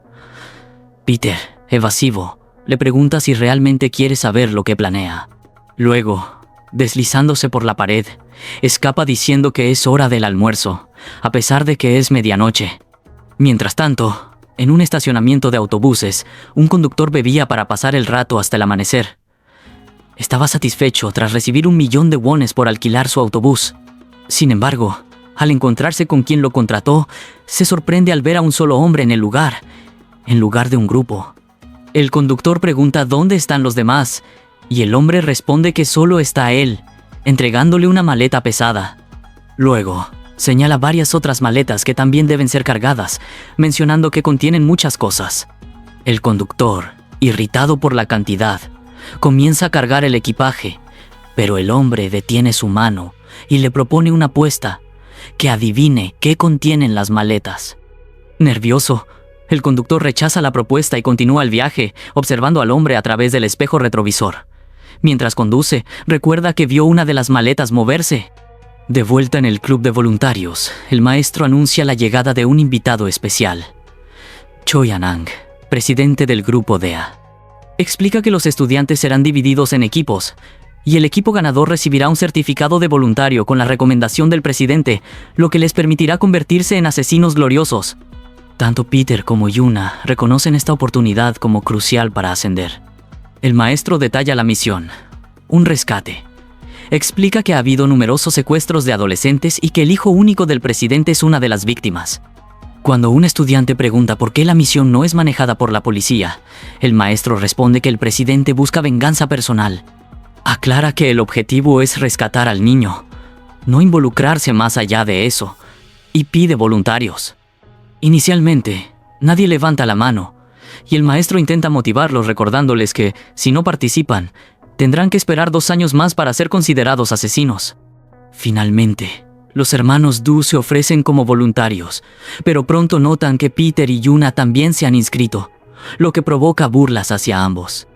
Peter, evasivo, le pregunta si realmente quiere saber lo que planea. Luego, deslizándose por la pared, escapa diciendo que es hora del almuerzo, a pesar de que es medianoche. Mientras tanto, en un estacionamiento de autobuses, un conductor bebía para pasar el rato hasta el amanecer. Estaba satisfecho tras recibir 1.000.000 de wones por alquilar su autobús. Sin embargo, al encontrarse con quien lo contrató, se sorprende al ver a un solo hombre en lugar de un grupo. El conductor pregunta dónde están los demás, y el hombre responde que solo está él, entregándole una maleta pesada. Luego, señala varias otras maletas que también deben ser cargadas, mencionando que contienen muchas cosas. El conductor, irritado por la cantidad, comienza a cargar el equipaje, pero el hombre detiene su mano y le propone una apuesta, que adivine qué contienen las maletas. Nervioso, el conductor rechaza la propuesta y continúa el viaje, observando al hombre a través del espejo retrovisor. Mientras conduce, recuerda que vio una de las maletas moverse. De vuelta en el club de voluntarios, el maestro anuncia la llegada de un invitado especial. Choi Anang, presidente del grupo DEA. Explica que los estudiantes serán divididos en equipos, y el equipo ganador recibirá un certificado de voluntario con la recomendación del presidente, lo que les permitirá convertirse en asesinos gloriosos. Tanto Peter como Yuna reconocen esta oportunidad como crucial para ascender. El maestro detalla la misión: un rescate. Explica que ha habido numerosos secuestros de adolescentes y que el hijo único del presidente es una de las víctimas. Cuando un estudiante pregunta por qué la misión no es manejada por la policía, el maestro responde que el presidente busca venganza personal. Aclara que el objetivo es rescatar al niño, no involucrarse más allá de eso, y pide voluntarios. Inicialmente, nadie levanta la mano, y el maestro intenta motivarlos recordándoles que, si no participan, tendrán que esperar 2 años más para ser considerados asesinos. Finalmente, los hermanos Du se ofrecen como voluntarios, pero pronto notan que Peter y Yuna también se han inscrito, lo que provoca burlas hacia ambos.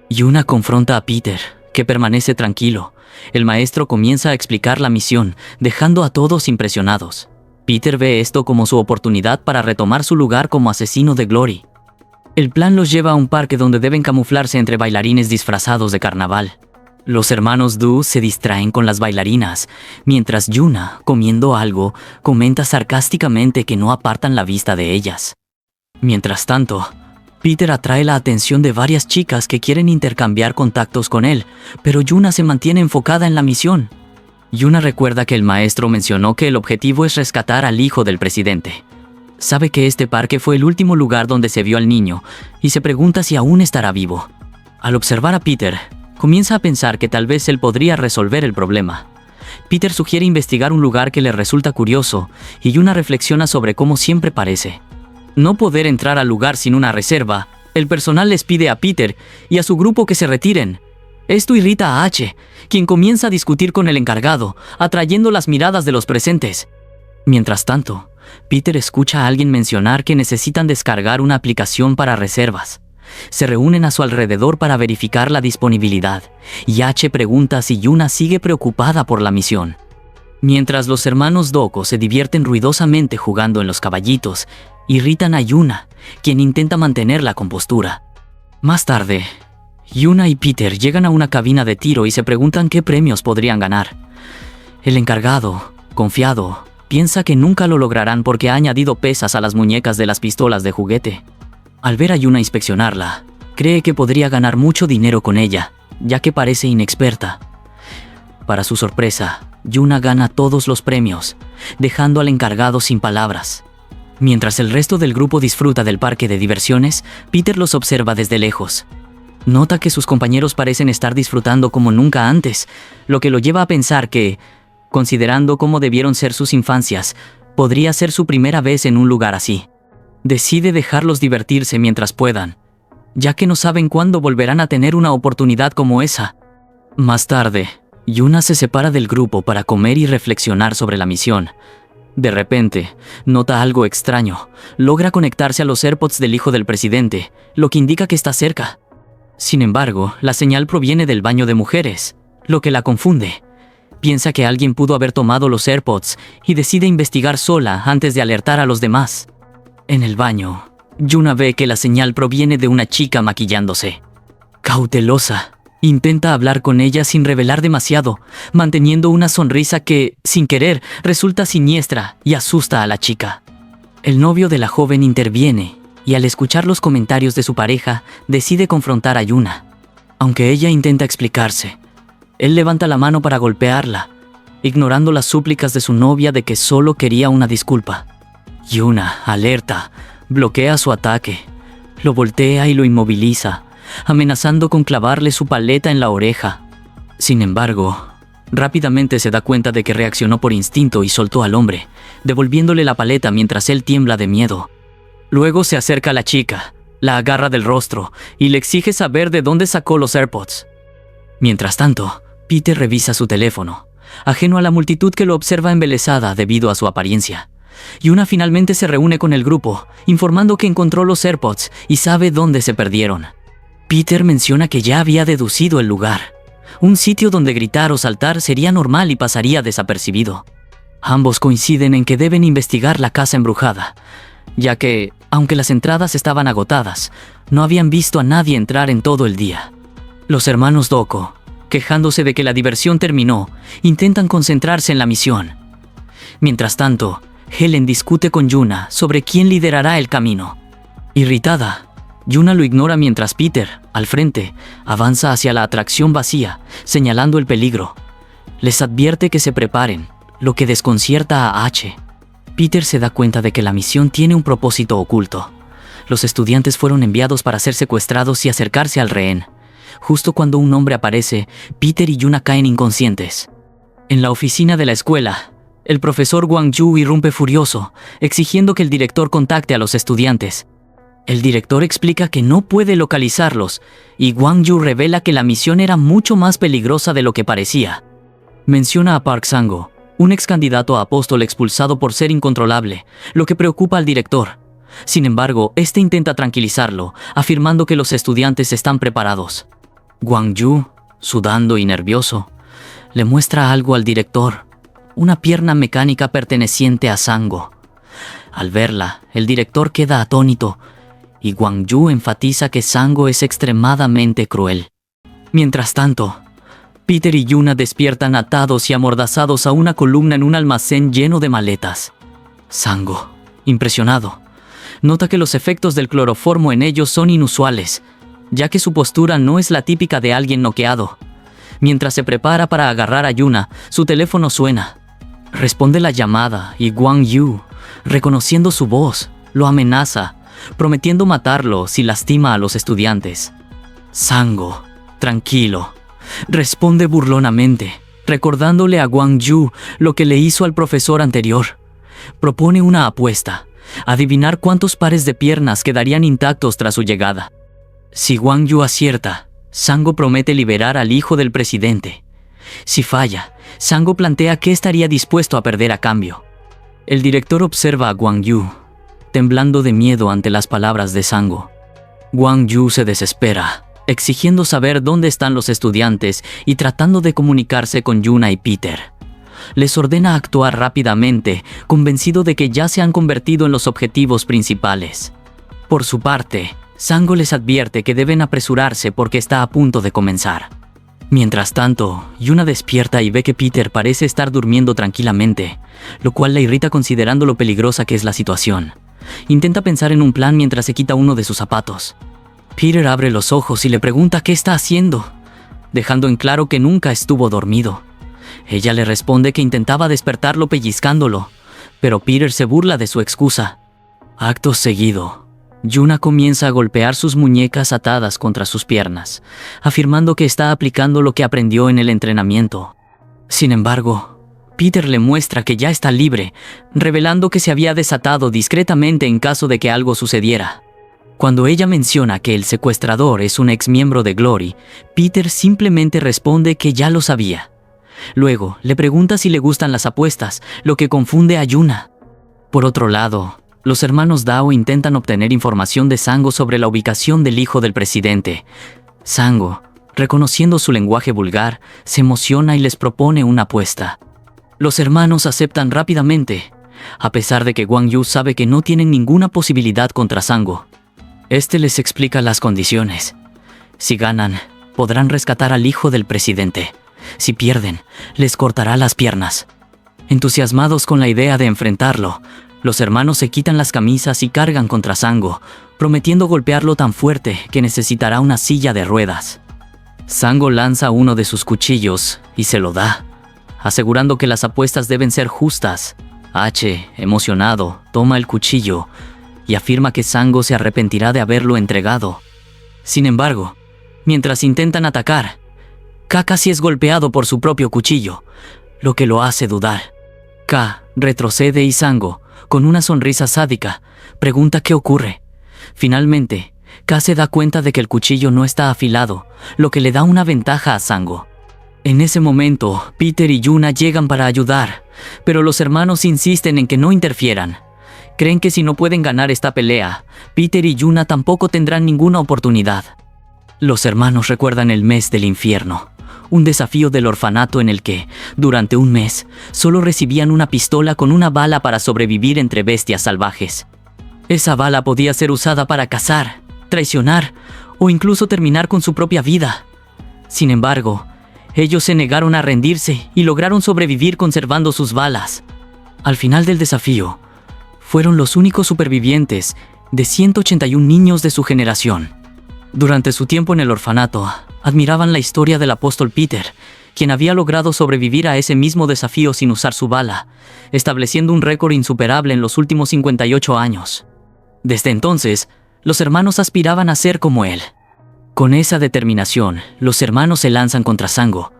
Yuna confronta a Peter, que permanece tranquilo. El maestro comienza a explicar la misión, dejando a todos impresionados. Peter ve esto como su oportunidad para retomar su lugar como asesino de Glory. El plan los lleva a un parque donde deben camuflarse entre bailarines disfrazados de carnaval. Los hermanos Du se distraen con las bailarinas, mientras Yuna, comiendo algo, comenta sarcásticamente que no apartan la vista de ellas. Mientras tanto, Peter atrae la atención de varias chicas que quieren intercambiar contactos con él, pero Yuna se mantiene enfocada en la misión. Yuna recuerda que el maestro mencionó que el objetivo es rescatar al hijo del presidente. Sabe que este parque fue el último lugar donde se vio al niño y se pregunta si aún estará vivo. Al observar a Peter, comienza a pensar que tal vez él podría resolver el problema. Peter sugiere investigar un lugar que le resulta curioso y Yuna reflexiona sobre cómo siempre parece no poder entrar al lugar sin una reserva. El personal les pide a Peter y a su grupo que se retiren. Esto irrita a H, quien comienza a discutir con el encargado, atrayendo las miradas de los presentes. Mientras tanto, Peter escucha a alguien mencionar que necesitan descargar una aplicación para reservas. Se reúnen a su alrededor para verificar la disponibilidad, y H pregunta si Yuna sigue preocupada por la misión. Mientras los hermanos Doko se divierten ruidosamente jugando en los caballitos, irritan a Yuna, quien intenta mantener la compostura. Más tarde, Yuna y Peter llegan a una cabina de tiro y se preguntan qué premios podrían ganar. El encargado, confiado, piensa que nunca lo lograrán porque ha añadido pesas a las muñecas de las pistolas de juguete. Al ver a Yuna inspeccionarla, cree que podría ganar mucho dinero con ella, ya que parece inexperta. Para su sorpresa, Yuna gana todos los premios, dejando al encargado sin palabras. Mientras el resto del grupo disfruta del parque de diversiones, Peter los observa desde lejos. Nota que sus compañeros parecen estar disfrutando como nunca antes, lo que lo lleva a pensar que, considerando cómo debieron ser sus infancias, podría ser su primera vez en un lugar así. Decide dejarlos divertirse mientras puedan, ya que no saben cuándo volverán a tener una oportunidad como esa. Más tarde, Yuna se separa del grupo para comer y reflexionar sobre la misión. De repente, nota algo extraño. Logra conectarse a los AirPods del hijo del presidente, lo que indica que está cerca. Sin embargo, la señal proviene del baño de mujeres, lo que la confunde. Piensa que alguien pudo haber tomado los AirPods y decide investigar sola antes de alertar a los demás. En el baño, Yuna ve que la señal proviene de una chica maquillándose. Cautelosa, intenta hablar con ella sin revelar demasiado, manteniendo una sonrisa que, sin querer, resulta siniestra y asusta a la chica. El novio de la joven interviene y al escuchar los comentarios de su pareja, decide confrontar a Yuna. Aunque ella intenta explicarse, él levanta la mano para golpearla, ignorando las súplicas de su novia de que solo quería una disculpa. Yuna, alerta, bloquea su ataque, lo voltea y lo inmoviliza, amenazando con clavarle su paleta en la oreja. Sin embargo, rápidamente se da cuenta de que reaccionó por instinto y soltó al hombre, devolviéndole la paleta mientras él tiembla de miedo. Luego se acerca a la chica, la agarra del rostro y le exige saber de dónde sacó los AirPods. Mientras tanto, Peter revisa su teléfono, ajeno a la multitud que lo observa embelesada debido a su apariencia. Yuna finalmente se reúne con el grupo, informando que encontró los AirPods y sabe dónde se perdieron. Peter menciona que ya había deducido el lugar, un sitio donde gritar o saltar sería normal y pasaría desapercibido. Ambos coinciden en que deben investigar la casa embrujada, ya que, aunque las entradas estaban agotadas, no habían visto a nadie entrar en todo el día. Los hermanos Doko, quejándose de que la diversión terminó, intentan concentrarse en la misión. Mientras tanto, Helen discute con Yuna sobre quién liderará el camino. Irritada, Yuna lo ignora mientras Peter, al frente, avanza hacia la atracción vacía, señalando el peligro. Les advierte que se preparen, lo que desconcierta a H. Peter se da cuenta de que la misión tiene un propósito oculto. Los estudiantes fueron enviados para ser secuestrados y acercarse al rehén. Justo cuando un hombre aparece, Peter y Yuna caen inconscientes. En la oficina de la escuela, el profesor Wang Yu irrumpe furioso, exigiendo que el director contacte a los estudiantes. El director explica que no puede localizarlos, y Wang Yu revela que la misión era mucho más peligrosa de lo que parecía. Menciona a Park Sang-ho, un ex candidato a apóstol expulsado por ser incontrolable, lo que preocupa al director. Sin embargo, este intenta tranquilizarlo, afirmando que los estudiantes están preparados. Wang Yu, sudando y nervioso, le muestra algo al director, una pierna mecánica perteneciente a Sang-ho. Al verla, el director queda atónito, y Wang Yu enfatiza que Sang-ho es extremadamente cruel. Mientras tanto, Peter y Yuna despiertan atados y amordazados a una columna en un almacén lleno de maletas. Sang-ho, impresionado, nota que los efectos del cloroformo en ellos son inusuales, ya que su postura no es la típica de alguien noqueado. Mientras se prepara para agarrar a Yuna, su teléfono suena. Responde la llamada y Wang Yu, reconociendo su voz, lo amenaza, prometiendo matarlo si lastima a los estudiantes. Sang-ho, tranquilo, responde burlonamente, recordándole a Wang Yu lo que le hizo al profesor anterior. Propone una apuesta, adivinar cuántos pares de piernas quedarían intactos tras su llegada. Si Wang Yu acierta, Sang-ho promete liberar al hijo del presidente. Si falla, Sang-ho plantea qué estaría dispuesto a perder a cambio. El director observa a Wang Yu, temblando de miedo ante las palabras de Sang-ho. Wang Yu se desespera, exigiendo saber dónde están los estudiantes y tratando de comunicarse con Yuna y Peter. Les ordena actuar rápidamente, convencido de que ya se han convertido en los objetivos principales. Por su parte, Sango les advierte que deben apresurarse porque está a punto de comenzar. Mientras tanto, Yuna despierta y ve que Peter parece estar durmiendo tranquilamente, lo cual la irrita considerando lo peligrosa que es la situación. Intenta pensar en un plan mientras se quita uno de sus zapatos. Peter abre los ojos y le pregunta qué está haciendo, dejando en claro que nunca estuvo dormido. Ella le responde que intentaba despertarlo pellizcándolo, pero Peter se burla de su excusa. Acto seguido, Yuna comienza a golpear sus muñecas atadas contra sus piernas, afirmando que está aplicando lo que aprendió en el entrenamiento. Sin embargo, Peter le muestra que ya está libre, revelando que se había desatado discretamente en caso de que algo sucediera. Cuando ella menciona que el secuestrador es un ex miembro de Glory, Peter simplemente responde que ya lo sabía. Luego, le pregunta si le gustan las apuestas, lo que confunde a Yuna. Por otro lado, los hermanos Dao intentan obtener información de Sango sobre la ubicación del hijo del presidente. Sango, reconociendo su lenguaje vulgar, se emociona y les propone una apuesta. Los hermanos aceptan rápidamente, a pesar de que Wang Yu sabe que no tienen ninguna posibilidad contra Sango. Este les explica las condiciones. Si ganan, podrán rescatar al hijo del presidente. Si pierden, les cortará las piernas. Entusiasmados con la idea de enfrentarlo, los hermanos se quitan las camisas y cargan contra Sango, prometiendo golpearlo tan fuerte que necesitará una silla de ruedas. Sango lanza uno de sus cuchillos y se lo da, asegurando que las apuestas deben ser justas. H, emocionado, toma el cuchillo y afirma que Sango se arrepentirá de haberlo entregado. Sin embargo, mientras intentan atacar, K casi es golpeado por su propio cuchillo, lo que lo hace dudar. K retrocede y Sango, con una sonrisa sádica, pregunta qué ocurre. Finalmente, K se da cuenta de que el cuchillo no está afilado, lo que le da una ventaja a Sango. En ese momento, Peter y Yuna llegan para ayudar, pero los hermanos insisten en que no interfieran. Creen que si no pueden ganar esta pelea, Peter y Yuna tampoco tendrán ninguna oportunidad. Los hermanos recuerdan el mes del infierno, un desafío del orfanato en el que, durante un mes, solo recibían una pistola con una bala para sobrevivir entre bestias salvajes. Esa bala podía ser usada para cazar, traicionar o incluso terminar con su propia vida. Sin embargo, ellos se negaron a rendirse y lograron sobrevivir conservando sus balas. Al final del desafío, fueron los únicos supervivientes de 181 niños de su generación. Durante su tiempo en el orfanato, admiraban la historia del apóstol Peter, quien había logrado sobrevivir a ese mismo desafío sin usar su bala, estableciendo un récord insuperable en los últimos 58 años. Desde entonces, los hermanos aspiraban a ser como él. Con esa determinación, los hermanos se lanzan contra Sango.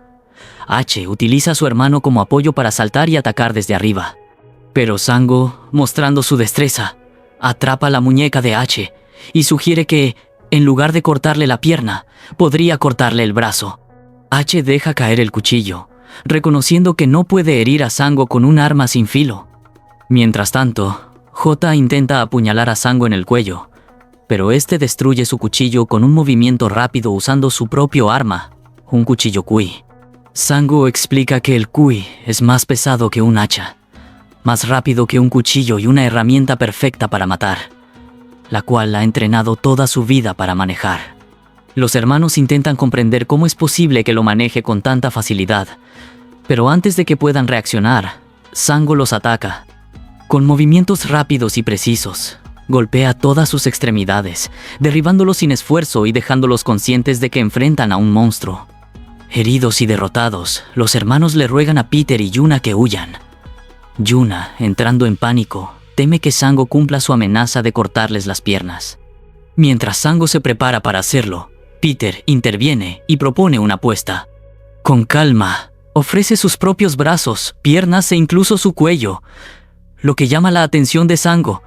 H utiliza a su hermano como apoyo para saltar y atacar desde arriba. Pero Sango, mostrando su destreza, atrapa la muñeca de H y sugiere que, en lugar de cortarle la pierna, podría cortarle el brazo. H deja caer el cuchillo, reconociendo que no puede herir a Sango con un arma sin filo. Mientras tanto, J intenta apuñalar a Sango en el cuello, pero este destruye su cuchillo con un movimiento rápido usando su propio arma, un cuchillo Kui. Sango explica que el Kui es más pesado que un hacha, más rápido que un cuchillo y una herramienta perfecta para matar, la cual ha entrenado toda su vida para manejar. Los hermanos intentan comprender cómo es posible que lo maneje con tanta facilidad, pero antes de que puedan reaccionar, Sango los ataca. Con movimientos rápidos y precisos, golpea todas sus extremidades, derribándolos sin esfuerzo y dejándolos conscientes de que enfrentan a un monstruo. Heridos y derrotados, los hermanos le ruegan a Peter y Yuna que huyan. Yuna, entrando en pánico, teme que Sango cumpla su amenaza de cortarles las piernas. Mientras Sango se prepara para hacerlo, Peter interviene y propone una apuesta. Con calma, ofrece sus propios brazos, piernas e incluso su cuello, lo que llama la atención de Sango,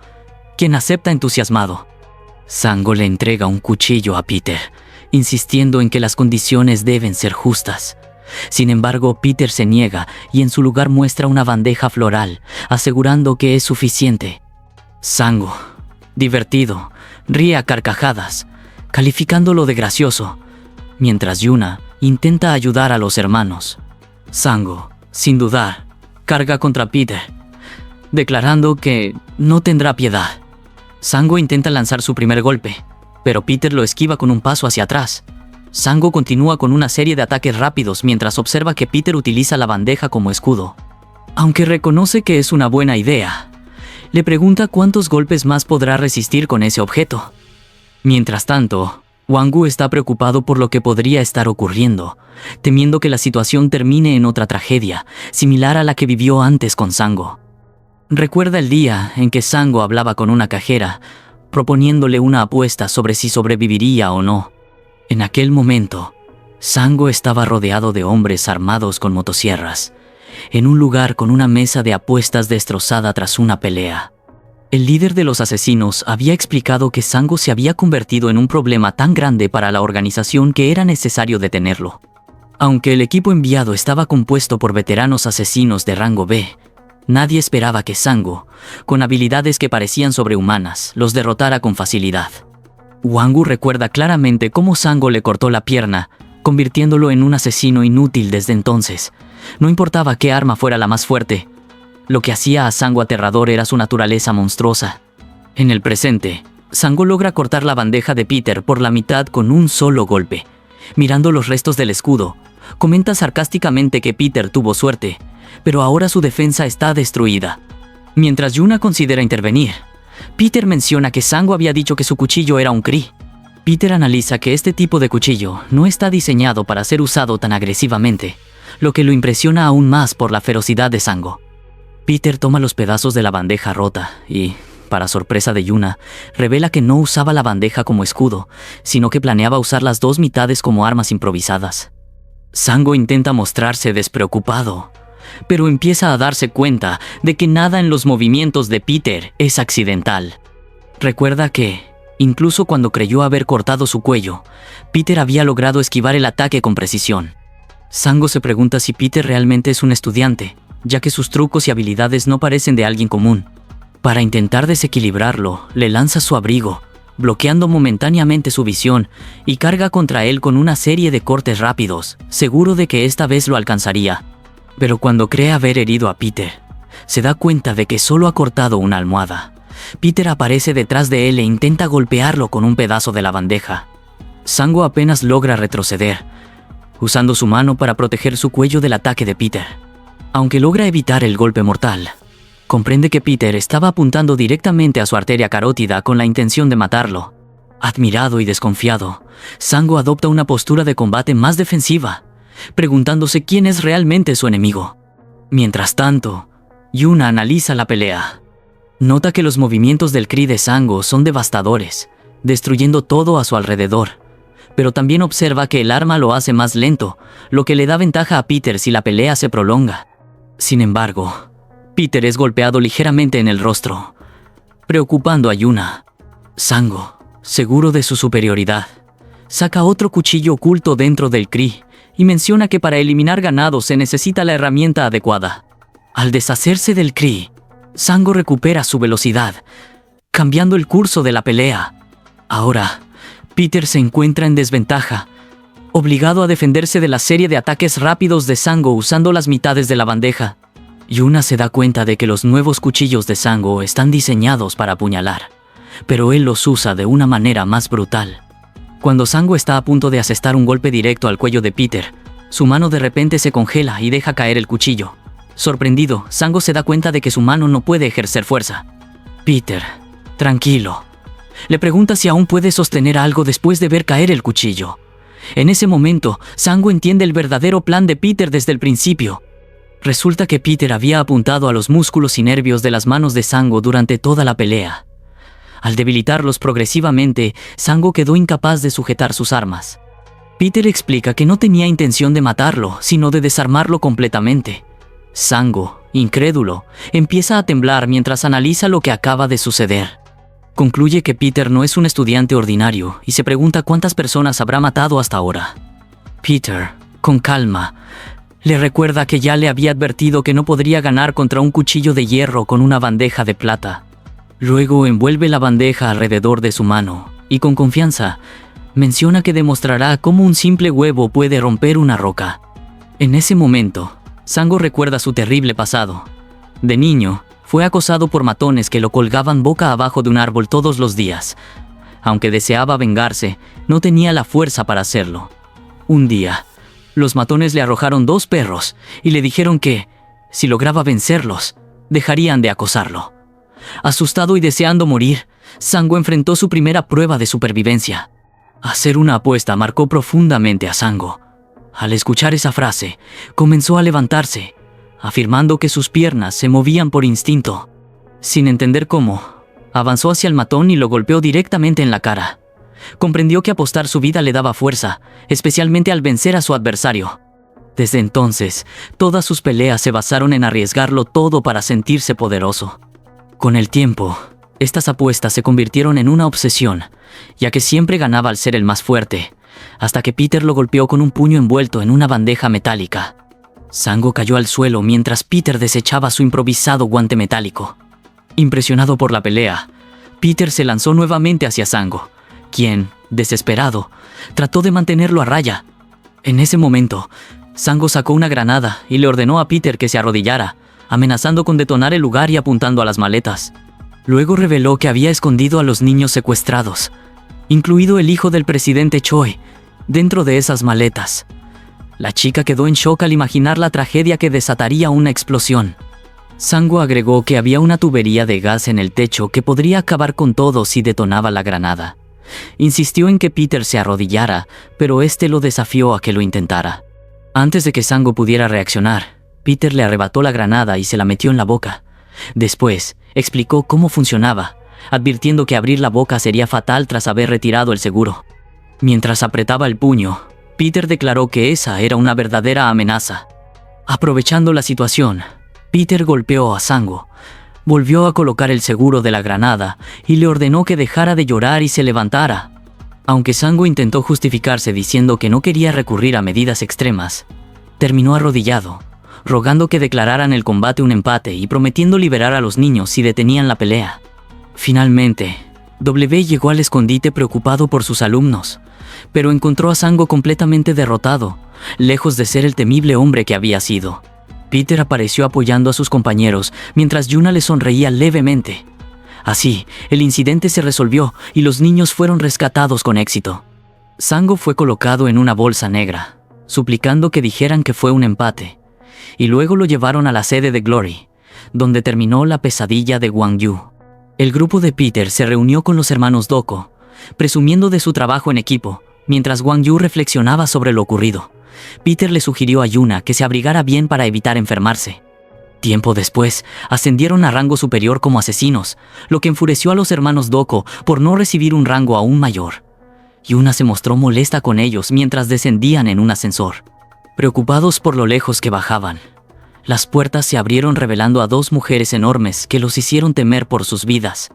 quien acepta entusiasmado. Sango le entrega un cuchillo a Peter, insistiendo en que las condiciones deben ser justas. Sin embargo, Peter se niega y en su lugar muestra una bandeja floral, asegurando que es suficiente. Sango, divertido, ríe a carcajadas, calificándolo de gracioso, mientras Yuna intenta ayudar a los hermanos. Sango, sin dudar, carga contra Peter, declarando que no tendrá piedad. Sango intenta lanzar su primer golpe, pero Peter lo esquiva con un paso hacia atrás. Sango continúa con una serie de ataques rápidos mientras observa que Peter utiliza la bandeja como escudo. Aunque reconoce que es una buena idea, le pregunta cuántos golpes más podrá resistir con ese objeto. Mientras tanto, Hwang-woo está preocupado por lo que podría estar ocurriendo, temiendo que la situación termine en otra tragedia, similar a la que vivió antes con Sango. Recuerda el día en que Sango hablaba con una cajera, proponiéndole una apuesta sobre si sobreviviría o no. En aquel momento, Sango estaba rodeado de hombres armados con motosierras, en un lugar con una mesa de apuestas destrozada tras una pelea. El líder de los asesinos había explicado que Sango se había convertido en un problema tan grande para la organización que era necesario detenerlo. Aunque el equipo enviado estaba compuesto por veteranos asesinos de rango B, nadie esperaba que Sango, con habilidades que parecían sobrehumanas, los derrotara con facilidad. Hwang-woo recuerda claramente cómo Sango le cortó la pierna, convirtiéndolo en un asesino inútil desde entonces. No importaba qué arma fuera la más fuerte. Lo que hacía a Sango aterrador era su naturaleza monstruosa. En el presente, Sango logra cortar la bandeja de Peter por la mitad con un solo golpe. Mirando los restos del escudo, comenta sarcásticamente que Peter tuvo suerte, pero ahora su defensa está destruida. Mientras Yuna considera intervenir, Peter menciona que Sango había dicho que su cuchillo era un Kree. Peter analiza que este tipo de cuchillo no está diseñado para ser usado tan agresivamente, lo que lo impresiona aún más por la ferocidad de Sango. Peter toma los pedazos de la bandeja rota y, para sorpresa de Yuna, revela que no usaba la bandeja como escudo, sino que planeaba usar las dos mitades como armas improvisadas. Sango intenta mostrarse despreocupado, pero empieza a darse cuenta de que nada en los movimientos de Peter es accidental. Recuerda que, incluso cuando creyó haber cortado su cuello, Peter había logrado esquivar el ataque con precisión. Sango se pregunta si Peter realmente es un estudiante, ya que sus trucos y habilidades no parecen de alguien común. Para intentar desequilibrarlo, le lanza su abrigo, bloqueando momentáneamente su visión, y carga contra él con una serie de cortes rápidos, seguro de que esta vez lo alcanzaría. Pero cuando cree haber herido a Peter, se da cuenta de que solo ha cortado una almohada. Peter aparece detrás de él e intenta golpearlo con un pedazo de la bandeja. Sango apenas logra retroceder, usando su mano para proteger su cuello del ataque de Peter. Aunque logra evitar el golpe mortal, comprende que Peter estaba apuntando directamente a su arteria carótida con la intención de matarlo. Admirado y desconfiado, Sango adopta una postura de combate más defensiva, preguntándose quién es realmente su enemigo. Mientras tanto, Yuna analiza la pelea. Nota que los movimientos del Kree de Sango son devastadores, destruyendo todo a su alrededor, pero también observa que el arma lo hace más lento, lo que le da ventaja a Peter si la pelea se prolonga. Sin embargo, Peter es golpeado ligeramente en el rostro, preocupando a Yuna. Sango, seguro de su superioridad, saca otro cuchillo oculto dentro del Kree y menciona que para eliminar ganado se necesita la herramienta adecuada. Al deshacerse del Kree, Sango recupera su velocidad, cambiando el curso de la pelea. Ahora, Peter se encuentra en desventaja, obligado a defenderse de la serie de ataques rápidos de Sango usando las mitades de la bandeja. Yuna se da cuenta de que los nuevos cuchillos de Sango están diseñados para apuñalar, pero él los usa de una manera más brutal. Cuando Sango está a punto de asestar un golpe directo al cuello de Peter, su mano de repente se congela y deja caer el cuchillo. Sorprendido, Sango se da cuenta de que su mano no puede ejercer fuerza. Peter, tranquilo. Le pregunta si aún puede sostener algo después de ver caer el cuchillo. En ese momento, Sango entiende el verdadero plan de Peter desde el principio. Resulta que Peter había apuntado a los músculos y nervios de las manos de Sango durante toda la pelea. Al debilitarlos progresivamente, Sango quedó incapaz de sujetar sus armas. Peter explica que no tenía intención de matarlo, sino de desarmarlo completamente. Sango, incrédulo, empieza a temblar mientras analiza lo que acaba de suceder. Concluye que Peter no es un estudiante ordinario y se pregunta cuántas personas habrá matado hasta ahora. Peter, con calma, le recuerda que ya le había advertido que no podría ganar contra un cuchillo de hierro con una bandeja de plata. Luego envuelve la bandeja alrededor de su mano y con confianza Menciona que demostrará cómo un simple huevo puede romper una roca. En ese momento, Sango recuerda su terrible pasado. De niño, fue acosado por matones que lo colgaban boca abajo de un árbol todos los días. Aunque deseaba vengarse, no tenía la fuerza para hacerlo. Un día, los matones le arrojaron 2 perros y le dijeron que, si lograba vencerlos, dejarían de acosarlo. Asustado y deseando morir, Sango enfrentó su primera prueba de supervivencia. Hacer una apuesta marcó profundamente a Sango. Al escuchar esa frase, comenzó a levantarse, afirmando que sus piernas se movían por instinto. Sin entender cómo, avanzó hacia el matón y lo golpeó directamente en la cara. Comprendió que apostar su vida le daba fuerza, especialmente al vencer a su adversario. Desde entonces, todas sus peleas se basaron en arriesgarlo todo para sentirse poderoso. Con el tiempo, estas apuestas se convirtieron en una obsesión, ya que siempre ganaba al ser el más fuerte, hasta que Peter lo golpeó con un puño envuelto en una bandeja metálica. Sango cayó al suelo mientras Peter desechaba su improvisado guante metálico. Impresionado por la pelea, Peter se lanzó nuevamente hacia Sango, quien, desesperado, trató de mantenerlo a raya. En ese momento, Sango sacó una granada y le ordenó a Peter que se arrodillara, amenazando con detonar el lugar y apuntando a las maletas. Luego reveló que había escondido a los niños secuestrados, incluido el hijo del presidente Choi, dentro de esas maletas. La chica quedó en shock al imaginar la tragedia que desataría una explosión. Sango agregó que había una tubería de gas en el techo que podría acabar con todo si detonaba la granada. Insistió en que Peter se arrodillara, pero este lo desafió a que lo intentara. Antes de que Sango pudiera reaccionar, Peter le arrebató la granada y se la metió en la boca. Después, explicó cómo funcionaba, advirtiendo que abrir la boca sería fatal tras haber retirado el seguro. Mientras apretaba el puño, Peter declaró que esa era una verdadera amenaza. Aprovechando la situación, Peter golpeó a Sango, volvió a colocar el seguro de la granada y le ordenó que dejara de llorar y se levantara. Aunque Sango intentó justificarse diciendo que no quería recurrir a medidas extremas, terminó arrodillado, rogando que declararan el combate un empate y prometiendo liberar a los niños si detenían la pelea. Finalmente, W llegó al escondite preocupado por sus alumnos, pero encontró a Sango completamente derrotado, lejos de ser el temible hombre que había sido. Peter apareció apoyando a sus compañeros mientras Yuna le sonreía levemente. Así, el incidente se resolvió y los niños fueron rescatados con éxito. Sango fue colocado en una bolsa negra, suplicando que dijeran que fue un empate, y luego lo llevaron a la sede de Glory, donde terminó la pesadilla de Wang Yu. El grupo de Peter se reunió con los hermanos Doko, presumiendo de su trabajo en equipo, mientras Wang Yu reflexionaba sobre lo ocurrido. Peter le sugirió a Yuna que se abrigara bien para evitar enfermarse. Tiempo después, ascendieron a rango superior como asesinos, lo que enfureció a los hermanos Doko por no recibir un rango aún mayor. Yuna se mostró molesta con ellos mientras descendían en un ascensor. Preocupados por lo lejos que bajaban, las puertas se abrieron revelando a 2 mujeres enormes que los hicieron temer por sus vidas.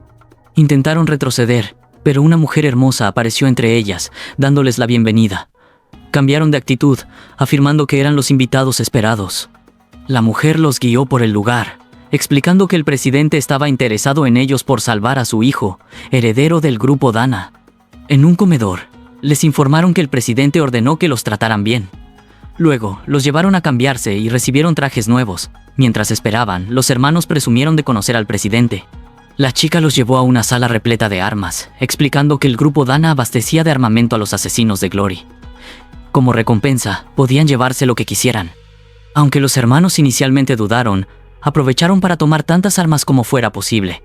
Intentaron retroceder, pero una mujer hermosa apareció entre ellas, dándoles la bienvenida. Cambiaron de actitud, afirmando que eran los invitados esperados. La mujer los guió por el lugar, explicando que el presidente estaba interesado en ellos por salvar a su hijo, heredero del grupo Dana. En un comedor, les informaron que el presidente ordenó que los trataran bien. Luego, los llevaron a cambiarse y recibieron trajes nuevos. Mientras esperaban, los hermanos presumieron de conocer al presidente. La chica los llevó a una sala repleta de armas, explicando que el grupo Dana abastecía de armamento a los asesinos de Glory. Como recompensa, podían llevarse lo que quisieran. Aunque los hermanos inicialmente dudaron, aprovecharon para tomar tantas armas como fuera posible.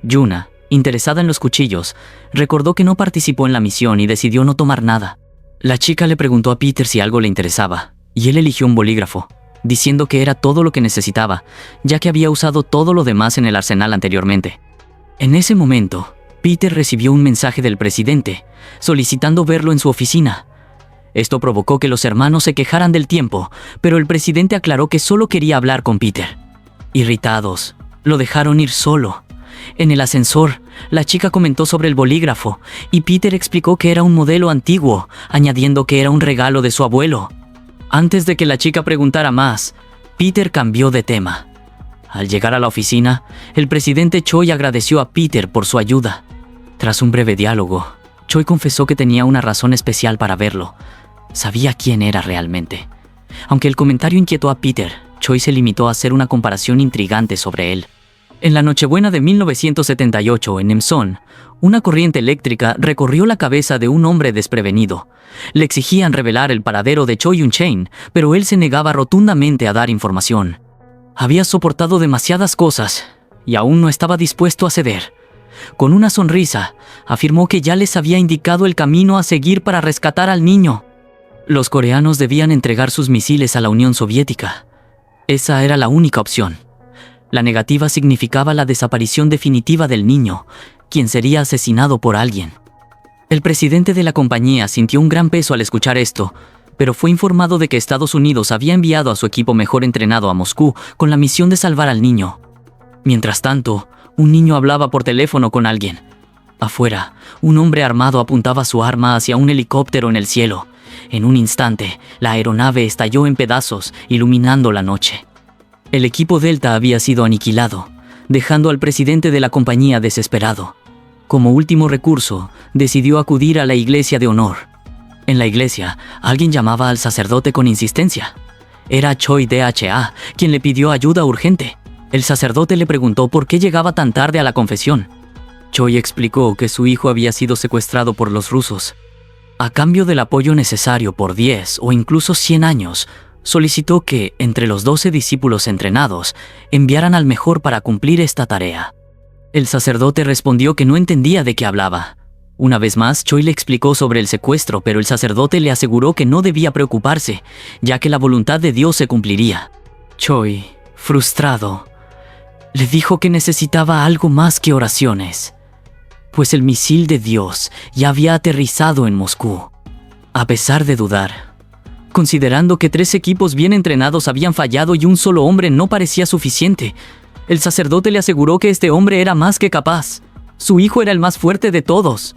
Yuna, interesada en los cuchillos, recordó que no participó en la misión y decidió no tomar nada. La chica le preguntó a Peter si algo le interesaba, y él eligió un bolígrafo, diciendo que era todo lo que necesitaba, ya que había usado todo lo demás en el arsenal anteriormente. En ese momento, Peter recibió un mensaje del presidente, solicitando verlo en su oficina. Esto provocó que los hermanos se quejaran del tiempo, pero el presidente aclaró que solo quería hablar con Peter. Irritados, lo dejaron ir solo. En el ascensor, la chica comentó sobre el bolígrafo, y Peter explicó que era un modelo antiguo, añadiendo que era un regalo de su abuelo. Antes de que la chica preguntara más, Peter cambió de tema. Al llegar a la oficina, el presidente Choi agradeció a Peter por su ayuda. Tras un breve diálogo, Choi confesó que tenía una razón especial para verlo. Sabía quién era realmente. Aunque el comentario inquietó a Peter, Choi se limitó a hacer una comparación intrigante sobre él. En la Nochebuena de 1978, en Emson, una corriente eléctrica recorrió la cabeza de un hombre desprevenido. Le exigían revelar el paradero de Choi Yun-chain, pero él se negaba rotundamente a dar información. Había soportado demasiadas cosas y aún no estaba dispuesto a ceder. Con una sonrisa, afirmó que ya les había indicado el camino a seguir para rescatar al niño. Los coreanos debían entregar sus misiles a la Unión Soviética. Esa era la única opción. La negativa significaba la desaparición definitiva del niño, quien sería asesinado por alguien. El presidente de la compañía sintió un gran peso al escuchar esto, pero fue informado de que Estados Unidos había enviado a su equipo mejor entrenado a Moscú con la misión de salvar al niño. Mientras tanto, un niño hablaba por teléfono con alguien. Afuera, un hombre armado apuntaba su arma hacia un helicóptero en el cielo. En un instante, la aeronave estalló en pedazos, iluminando la noche. El equipo Delta había sido aniquilado, dejando al presidente de la compañía desesperado. Como último recurso, decidió acudir a la iglesia de honor. En la iglesia, alguien llamaba al sacerdote con insistencia. Era Choi Dha, quien le pidió ayuda urgente. El sacerdote le preguntó por qué llegaba tan tarde a la confesión. Choi explicó que su hijo había sido secuestrado por los rusos. A cambio del apoyo necesario por 10 o incluso 100 años, solicitó que, entre los 12 discípulos entrenados, enviaran al mejor para cumplir esta tarea. El sacerdote respondió que no entendía de qué hablaba. Una vez más, Choi le explicó sobre el secuestro, pero el sacerdote le aseguró que no debía preocuparse, ya que la voluntad de Dios se cumpliría. Choi, frustrado, le dijo que necesitaba algo más que oraciones, pues el misil de Dios ya había aterrizado en Moscú. A pesar de dudar, considerando que 3 equipos bien entrenados habían fallado y un solo hombre no parecía suficiente, el sacerdote le aseguró que este hombre era más que capaz. Su hijo era el más fuerte de todos.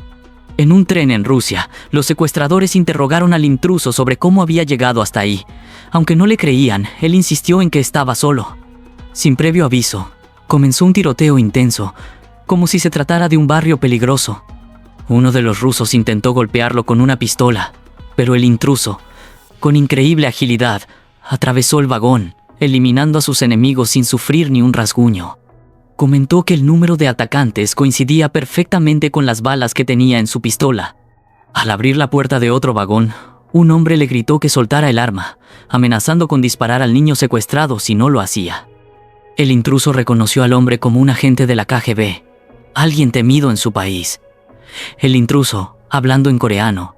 En un tren en Rusia, los secuestradores interrogaron al intruso sobre cómo había llegado hasta ahí. Aunque no le creían, él insistió en que estaba solo. Sin previo aviso, comenzó un tiroteo intenso, como si se tratara de un barrio peligroso. Uno de los rusos intentó golpearlo con una pistola, pero el intruso, con increíble agilidad, atravesó el vagón, eliminando a sus enemigos sin sufrir ni un rasguño. Comentó que el número de atacantes coincidía perfectamente con las balas que tenía en su pistola. Al abrir la puerta de otro vagón, un hombre le gritó que soltara el arma, amenazando con disparar al niño secuestrado si no lo hacía. El intruso reconoció al hombre como un agente de la KGB, alguien temido en su país. El intruso, hablando en coreano,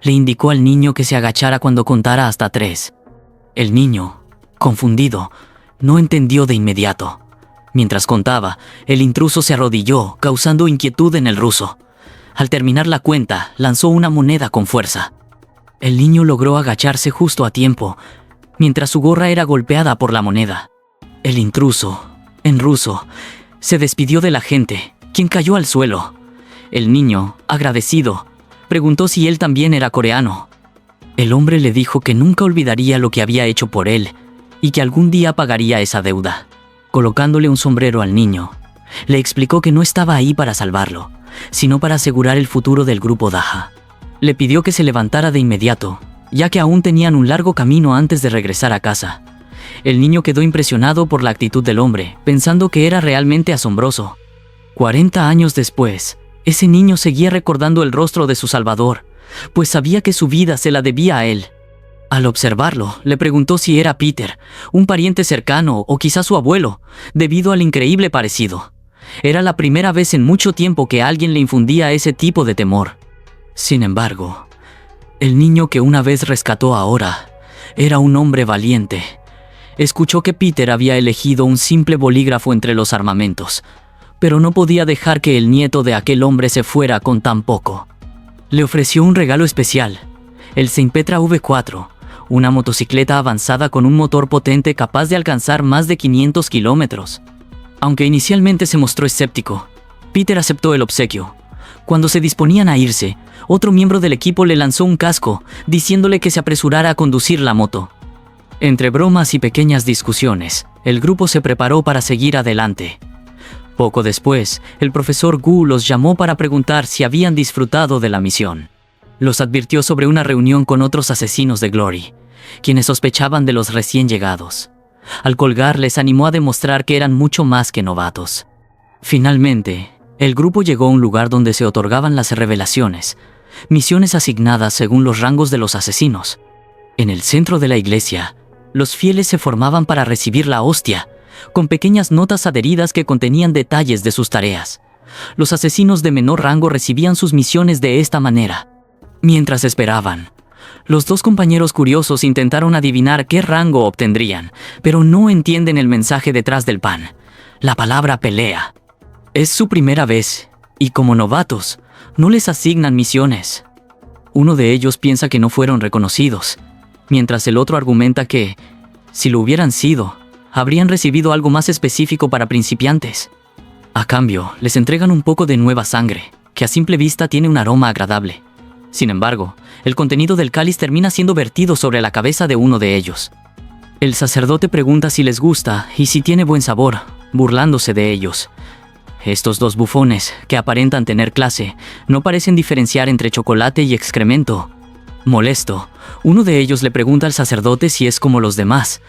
le indicó al niño que se agachara cuando contara hasta 3. El niño, confundido, no entendió de inmediato. Mientras contaba, el intruso se arrodilló, causando inquietud en el ruso. Al terminar la cuenta, lanzó una moneda con fuerza. El niño logró agacharse justo a tiempo, mientras su gorra era golpeada por la moneda. El intruso, en ruso, se despidió de la gente, quien cayó al suelo. El niño, agradecido, preguntó si él también era coreano. El hombre le dijo que nunca olvidaría lo que había hecho por él y que algún día pagaría esa deuda. Colocándole un sombrero al niño, le explicó que no estaba ahí para salvarlo, sino para asegurar el futuro del grupo Dha. Le pidió que se levantara de inmediato, ya que aún tenían un largo camino antes de regresar a casa. El niño quedó impresionado por la actitud del hombre, pensando que era realmente asombroso. 40 años después, ese niño seguía recordando el rostro de su salvador, pues sabía que su vida se la debía a él. Al observarlo, le preguntó si era Peter, un pariente cercano o quizá su abuelo, debido al increíble parecido. Era la primera vez en mucho tiempo que alguien le infundía ese tipo de temor. Sin embargo, el niño que una vez rescató ahora era un hombre valiente. Escuchó que Peter había elegido un simple bolígrafo entre los armamentos, pero no podía dejar que el nieto de aquel hombre se fuera con tan poco. Le ofreció un regalo especial, el Seinpetra V4, una motocicleta avanzada con un motor potente capaz de alcanzar más de 500 kilómetros. Aunque inicialmente se mostró escéptico, Peter aceptó el obsequio. Cuando se disponían a irse, otro miembro del equipo le lanzó un casco, diciéndole que se apresurara a conducir la moto. Entre bromas y pequeñas discusiones, el grupo se preparó para seguir adelante. Poco después, el profesor Gu los llamó para preguntar si habían disfrutado de la misión. Los advirtió sobre una reunión con otros asesinos de Glory, quienes sospechaban de los recién llegados. Al colgar, les animó a demostrar que eran mucho más que novatos. Finalmente, el grupo llegó a un lugar donde se otorgaban las revelaciones, misiones asignadas según los rangos de los asesinos. En el centro de la iglesia, los fieles se formaban para recibir la hostia, con pequeñas notas adheridas que contenían detalles de sus tareas. Los asesinos de menor rango recibían sus misiones de esta manera. Mientras esperaban, los dos compañeros curiosos intentaron adivinar qué rango obtendrían, pero no entienden el mensaje detrás del pan: la palabra pelea. Es su primera vez, y como novatos, no les asignan misiones. Uno de ellos piensa que no fueron reconocidos, mientras el otro argumenta que, si lo hubieran sido, habrían recibido algo más específico para principiantes. A cambio, les entregan un poco de nueva sangre, que a simple vista tiene un aroma agradable. Sin embargo, el contenido del cáliz termina siendo vertido sobre la cabeza de uno de ellos. El sacerdote pregunta si les gusta y si tiene buen sabor, burlándose de ellos. Estos dos bufones, que aparentan tener clase, no parecen diferenciar entre chocolate y excremento. Molesto, uno de ellos le pregunta al sacerdote si es como los demás.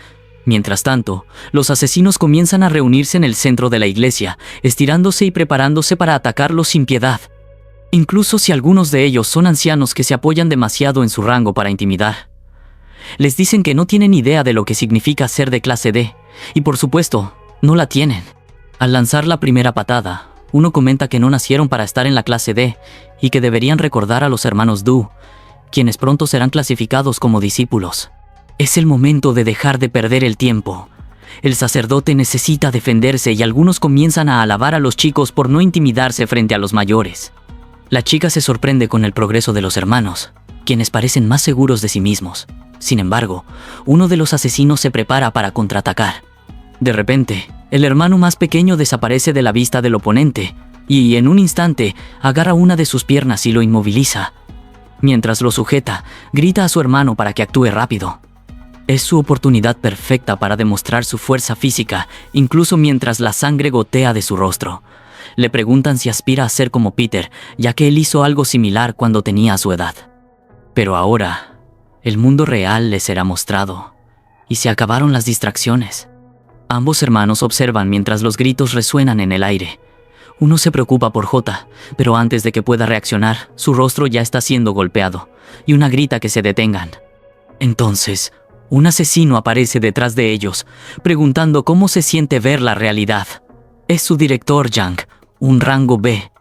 Mientras tanto, los asesinos comienzan a reunirse en el centro de la iglesia, estirándose y preparándose para atacarlos sin piedad. Incluso si algunos de ellos son ancianos que se apoyan demasiado en su rango para intimidar. Les dicen que no tienen idea de lo que significa ser de clase D, y por supuesto, no la tienen. Al lanzar la primera patada, uno comenta que no nacieron para estar en la clase D y que deberían recordar a los hermanos Du, quienes pronto serán clasificados como discípulos. Es el momento de dejar de perder el tiempo. El sacerdote necesita defenderse y algunos comienzan a alabar a los chicos por no intimidarse frente a los mayores. La chica se sorprende con el progreso de los hermanos, quienes parecen más seguros de sí mismos. Sin embargo, uno de los asesinos se prepara para contraatacar. De repente, el hermano más pequeño desaparece de la vista del oponente y, en un instante, agarra una de sus piernas y lo inmoviliza. Mientras lo sujeta, grita a su hermano para que actúe rápido. Es su oportunidad perfecta para demostrar su fuerza física, incluso mientras la sangre gotea de su rostro. Le preguntan si aspira a ser como Peter, ya que él hizo algo similar cuando tenía su edad. Pero ahora, el mundo real le será mostrado, y se acabaron las distracciones. Ambos hermanos observan mientras los gritos resuenan en el aire. Uno se preocupa por Jota, pero antes de que pueda reaccionar, su rostro ya está siendo golpeado, y una grita que se detengan. Entonces, un asesino aparece detrás de ellos, preguntando cómo se siente ver la realidad. Es su director Yang, un rango B.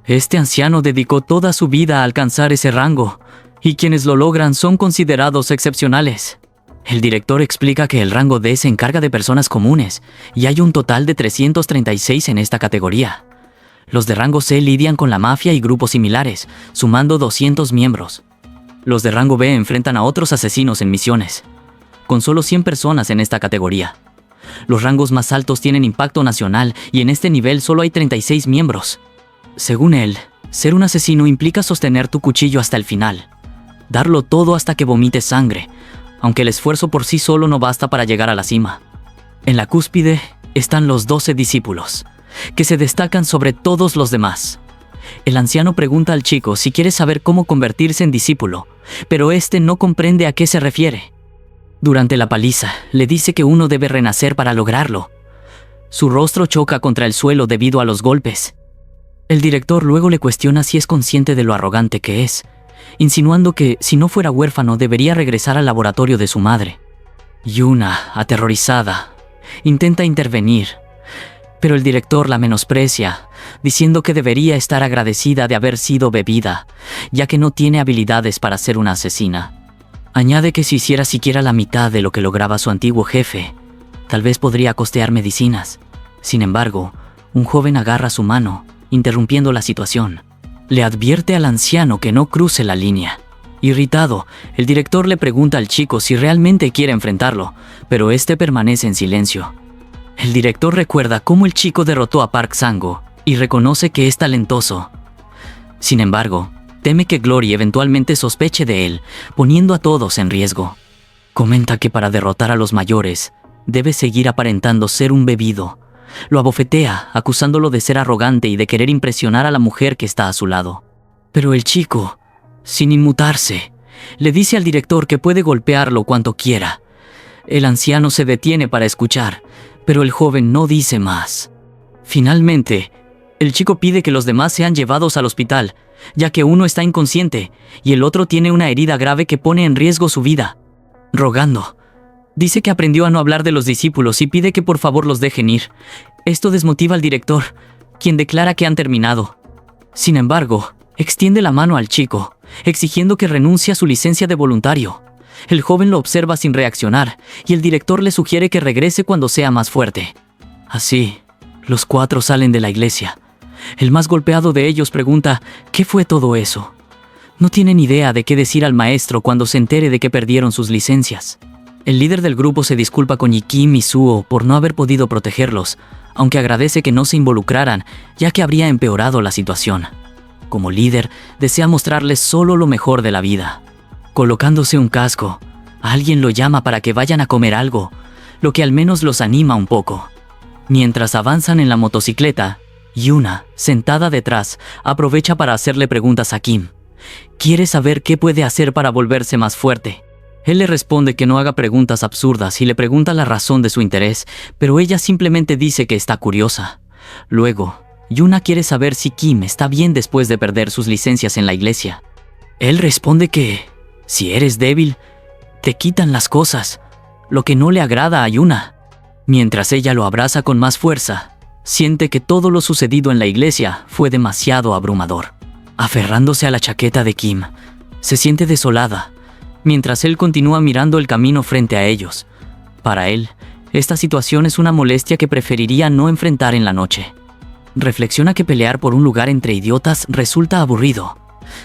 Este anciano dedicó toda su vida a alcanzar ese rango, y quienes lo logran son considerados excepcionales. El director explica que el rango D se encarga de personas comunes, y hay un total de 336 en esta categoría. Los de rango C lidian con la mafia y grupos similares, sumando 200 miembros. Los de rango B enfrentan a otros asesinos en misiones, con solo 100 personas en esta categoría. Los rangos más altos tienen impacto nacional y en este nivel solo hay 36 miembros. Según él, ser un asesino implica sostener tu cuchillo hasta el final, darlo todo hasta que vomites sangre, aunque el esfuerzo por sí solo no basta para llegar a la cima. En la cúspide están los 12 discípulos, que se destacan sobre todos los demás. El anciano pregunta al chico si quiere saber cómo convertirse en discípulo, pero este no comprende a qué se refiere. Durante la paliza, le dice que uno debe renacer para lograrlo. Su rostro choca contra el suelo debido a los golpes. El director luego le cuestiona si es consciente de lo arrogante que es, insinuando que, si no fuera huérfano, debería regresar al laboratorio de su madre. Yuna, aterrorizada, intenta intervenir, pero el director la menosprecia, diciendo que debería estar agradecida de haber sido bebida, ya que no tiene habilidades para ser una asesina. Añade que si hiciera siquiera la mitad de lo que lograba su antiguo jefe, tal vez podría costear medicinas. Sin embargo, un joven agarra su mano, interrumpiendo la situación. Le advierte al anciano que no cruce la línea. Irritado, el director le pregunta al chico si realmente quiere enfrentarlo, pero este permanece en silencio. El director recuerda cómo el chico derrotó a Park Sang-go y reconoce que es talentoso. Sin embargo, teme que Glory eventualmente sospeche de él, poniendo a todos en riesgo. Comenta que para derrotar a los mayores, debe seguir aparentando ser un bebido, Lo abofetea, acusándolo de ser arrogante y de querer impresionar a la mujer que está a su lado. Pero el chico, sin inmutarse, le dice al director que puede golpearlo cuanto quiera. El anciano se detiene para escuchar, pero el joven no dice más. Finalmente, el chico pide que los demás sean llevados al hospital, ya que uno está inconsciente y el otro tiene una herida grave que pone en riesgo su vida. Rogando, dice que aprendió a no hablar de los discípulos y pide que por favor los dejen ir. Esto desmotiva al director, quien declara que han terminado. Sin embargo, extiende la mano al chico, exigiendo que renuncie a su licencia de voluntario. El joven lo observa sin reaccionar y el director le sugiere que regrese cuando sea más fuerte. Así, los 4 salen de la iglesia. El más golpeado de ellos pregunta, ¿qué fue todo eso? No tienen idea de qué decir al maestro cuando se entere de que perdieron sus licencias. El líder del grupo se disculpa con Yikim y Suo por no haber podido protegerlos, aunque agradece que no se involucraran, ya que habría empeorado la situación. Como líder, desea mostrarles solo lo mejor de la vida. Colocándose un casco, alguien lo llama para que vayan a comer algo, lo que al menos los anima un poco. Mientras avanzan en la motocicleta, Yuna, sentada detrás, aprovecha para hacerle preguntas a Kim. Quiere saber qué puede hacer para volverse más fuerte. Él le responde que no haga preguntas absurdas y le pregunta la razón de su interés, pero ella simplemente dice que está curiosa. Luego, Yuna quiere saber si Kim está bien después de perder sus licencias en la iglesia. Él responde que, si eres débil, te quitan las cosas, lo que no le agrada a Yuna. Mientras ella lo abraza con más fuerza, siente que todo lo sucedido en la iglesia fue demasiado abrumador. Aferrándose a la chaqueta de Kim, se siente desolada, mientras él continúa mirando el camino frente a ellos. Para él, esta situación es una molestia que preferiría no enfrentar en la noche. Reflexiona que pelear por un lugar entre idiotas resulta aburrido.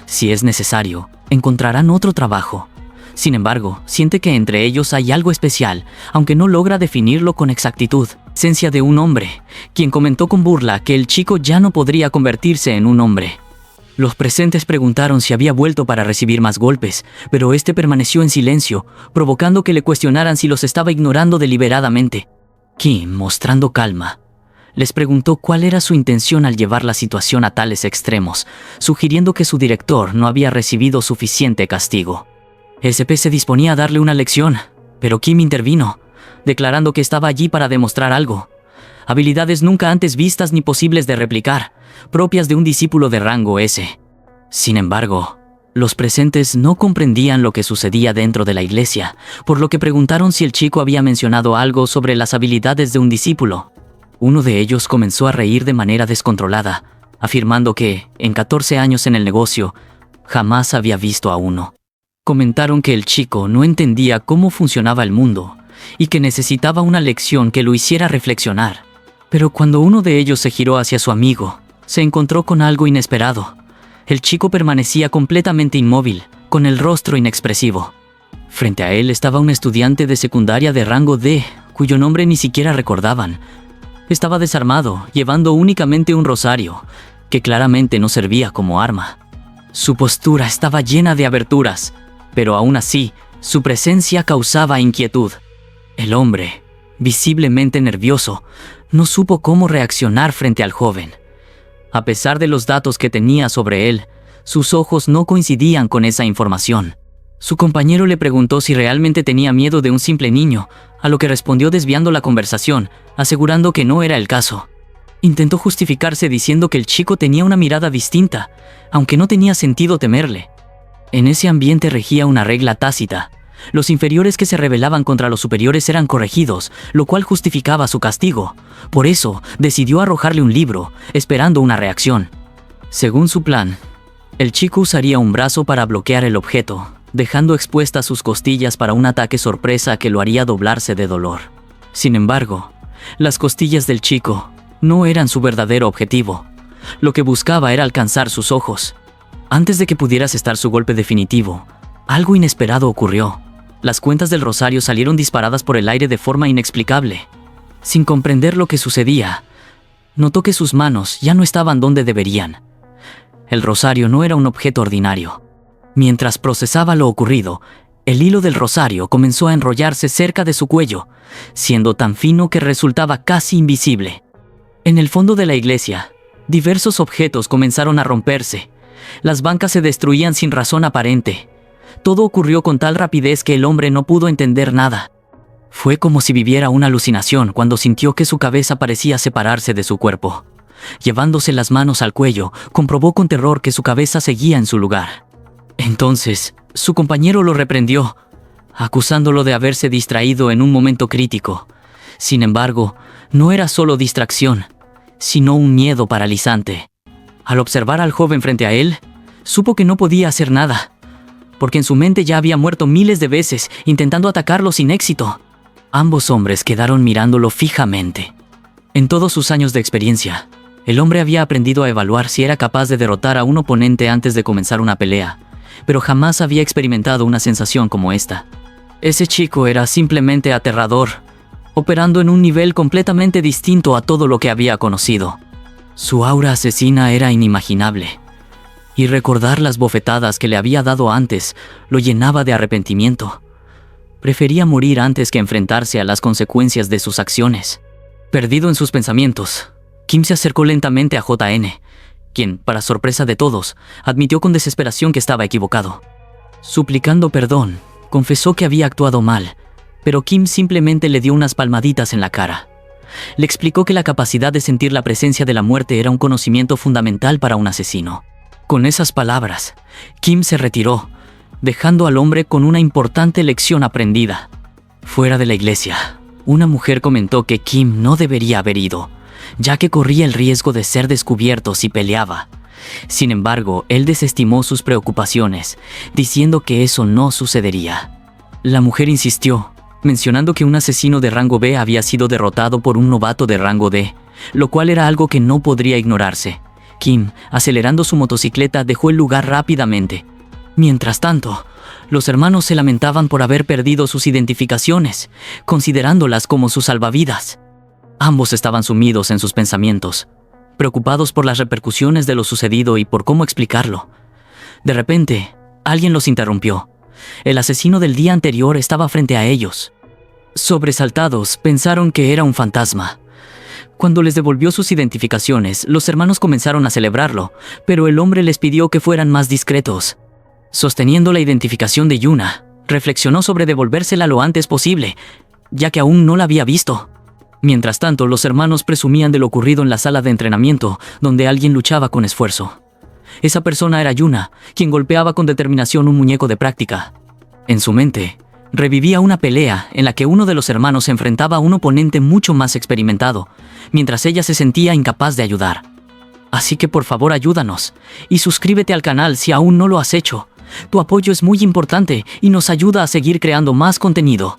Si es necesario, encontrarán otro trabajo. Sin embargo, siente que entre ellos hay algo especial, aunque no logra definirlo con exactitud. Esencia de un hombre, quien comentó con burla que el chico ya no podría convertirse en un hombre. Los presentes preguntaron si había vuelto para recibir más golpes, pero este permaneció en silencio, provocando que le cuestionaran si los estaba ignorando deliberadamente. Kim, mostrando calma, les preguntó cuál era su intención al llevar la situación a tales extremos, sugiriendo que su director no había recibido suficiente castigo. SP se disponía a darle una lección, pero Kim intervino, declarando que estaba allí para demostrar algo. Habilidades nunca antes vistas ni posibles de replicar, propias de un discípulo de rango S. Sin embargo, los presentes no comprendían lo que sucedía dentro de la iglesia, por lo que preguntaron si el chico había mencionado algo sobre las habilidades de un discípulo. Uno de ellos comenzó a reír de manera descontrolada, afirmando que, en 14 años en el negocio, jamás había visto a uno. Comentaron que el chico no entendía cómo funcionaba el mundo y que necesitaba una lección que lo hiciera reflexionar. Pero cuando uno de ellos se giró hacia su amigo, se encontró con algo inesperado. El chico permanecía completamente inmóvil, con el rostro inexpresivo. Frente a él estaba un estudiante de secundaria de rango D, cuyo nombre ni siquiera recordaban. Estaba desarmado, llevando únicamente un rosario, que claramente no servía como arma. Su postura estaba llena de aberturas, pero aún así, su presencia causaba inquietud. El hombre, visiblemente nervioso, no supo cómo reaccionar frente al joven. A pesar de los datos que tenía sobre él, sus ojos no coincidían con esa información. Su compañero le preguntó si realmente tenía miedo de un simple niño, a lo que respondió desviando la conversación, asegurando que no era el caso. Intentó justificarse diciendo que el chico tenía una mirada distinta, aunque no tenía sentido temerle. En ese ambiente regía una regla tácita. Los inferiores que se rebelaban contra los superiores eran corregidos, lo cual justificaba su castigo. Por eso, decidió arrojarle un libro, esperando una reacción. Según su plan, el chico usaría un brazo para bloquear el objeto, dejando expuestas sus costillas para un ataque sorpresa que lo haría doblarse de dolor. Sin embargo, las costillas del chico no eran su verdadero objetivo. Lo que buscaba era alcanzar sus ojos. Antes de que pudiera asestar su golpe definitivo, algo inesperado ocurrió. Las cuentas del rosario salieron disparadas por el aire de forma inexplicable. Sin comprender lo que sucedía, notó que sus manos ya no estaban donde deberían. El rosario no era un objeto ordinario. Mientras procesaba lo ocurrido, el hilo del rosario comenzó a enrollarse cerca de su cuello, siendo tan fino que resultaba casi invisible. En el fondo de la iglesia, diversos objetos comenzaron a romperse. Las bancas se destruían sin razón aparente. Todo ocurrió con tal rapidez que el hombre no pudo entender nada. Fue como si viviera una alucinación cuando sintió que su cabeza parecía separarse de su cuerpo. Llevándose las manos al cuello, comprobó con terror que su cabeza seguía en su lugar. Entonces, su compañero lo reprendió, acusándolo de haberse distraído en un momento crítico. Sin embargo, no era solo distracción, sino un miedo paralizante. Al observar al joven frente a él, supo que no podía hacer nada, porque en su mente ya había muerto miles de veces intentando atacarlo sin éxito. Ambos hombres quedaron mirándolo fijamente. En todos sus años de experiencia, el hombre había aprendido a evaluar si era capaz de derrotar a un oponente antes de comenzar una pelea, pero jamás había experimentado una sensación como esta. Ese chico era simplemente aterrador, operando en un nivel completamente distinto a todo lo que había conocido. Su aura asesina era inimaginable, y recordar las bofetadas que le había dado antes lo llenaba de arrepentimiento. Prefería morir antes que enfrentarse a las consecuencias de sus acciones. Perdido en sus pensamientos, Kim se acercó lentamente a JN, quien, para sorpresa de todos, admitió con desesperación que estaba equivocado. Suplicando perdón, confesó que había actuado mal, pero Kim simplemente le dio unas palmaditas en la cara. Le explicó que la capacidad de sentir la presencia de la muerte era un conocimiento fundamental para un asesino. Con esas palabras, Kim se retiró, dejando al hombre con una importante lección aprendida. Fuera de la iglesia, una mujer comentó que Kim no debería haber ido, ya que corría el riesgo de ser descubierto si peleaba. Sin embargo, él desestimó sus preocupaciones, diciendo que eso no sucedería. La mujer insistió, mencionando que un asesino de rango B había sido derrotado por un novato de rango D, lo cual era algo que no podría ignorarse. Kim, acelerando su motocicleta, dejó el lugar rápidamente. Mientras tanto, los hermanos se lamentaban por haber perdido sus identificaciones, considerándolas como sus salvavidas. Ambos estaban sumidos en sus pensamientos, preocupados por las repercusiones de lo sucedido y por cómo explicarlo. De repente, alguien los interrumpió. El asesino del día anterior estaba frente a ellos. Sobresaltados, pensaron que era un fantasma. Cuando les devolvió sus identificaciones, los hermanos comenzaron a celebrarlo, pero el hombre les pidió que fueran más discretos. Sosteniendo la identificación de Yuna, reflexionó sobre devolvérsela lo antes posible, ya que aún no la había visto. Mientras tanto, los hermanos presumían de lo ocurrido en la sala de entrenamiento, donde alguien luchaba con esfuerzo. Esa persona era Yuna, quien golpeaba con determinación un muñeco de práctica. En su mente, revivía una pelea en la que uno de los hermanos se enfrentaba a un oponente mucho más experimentado, mientras ella se sentía incapaz de ayudar. Así que por favor ayúdanos, y suscríbete al canal si aún no lo has hecho. Tu apoyo es muy importante y nos ayuda a seguir creando más contenido.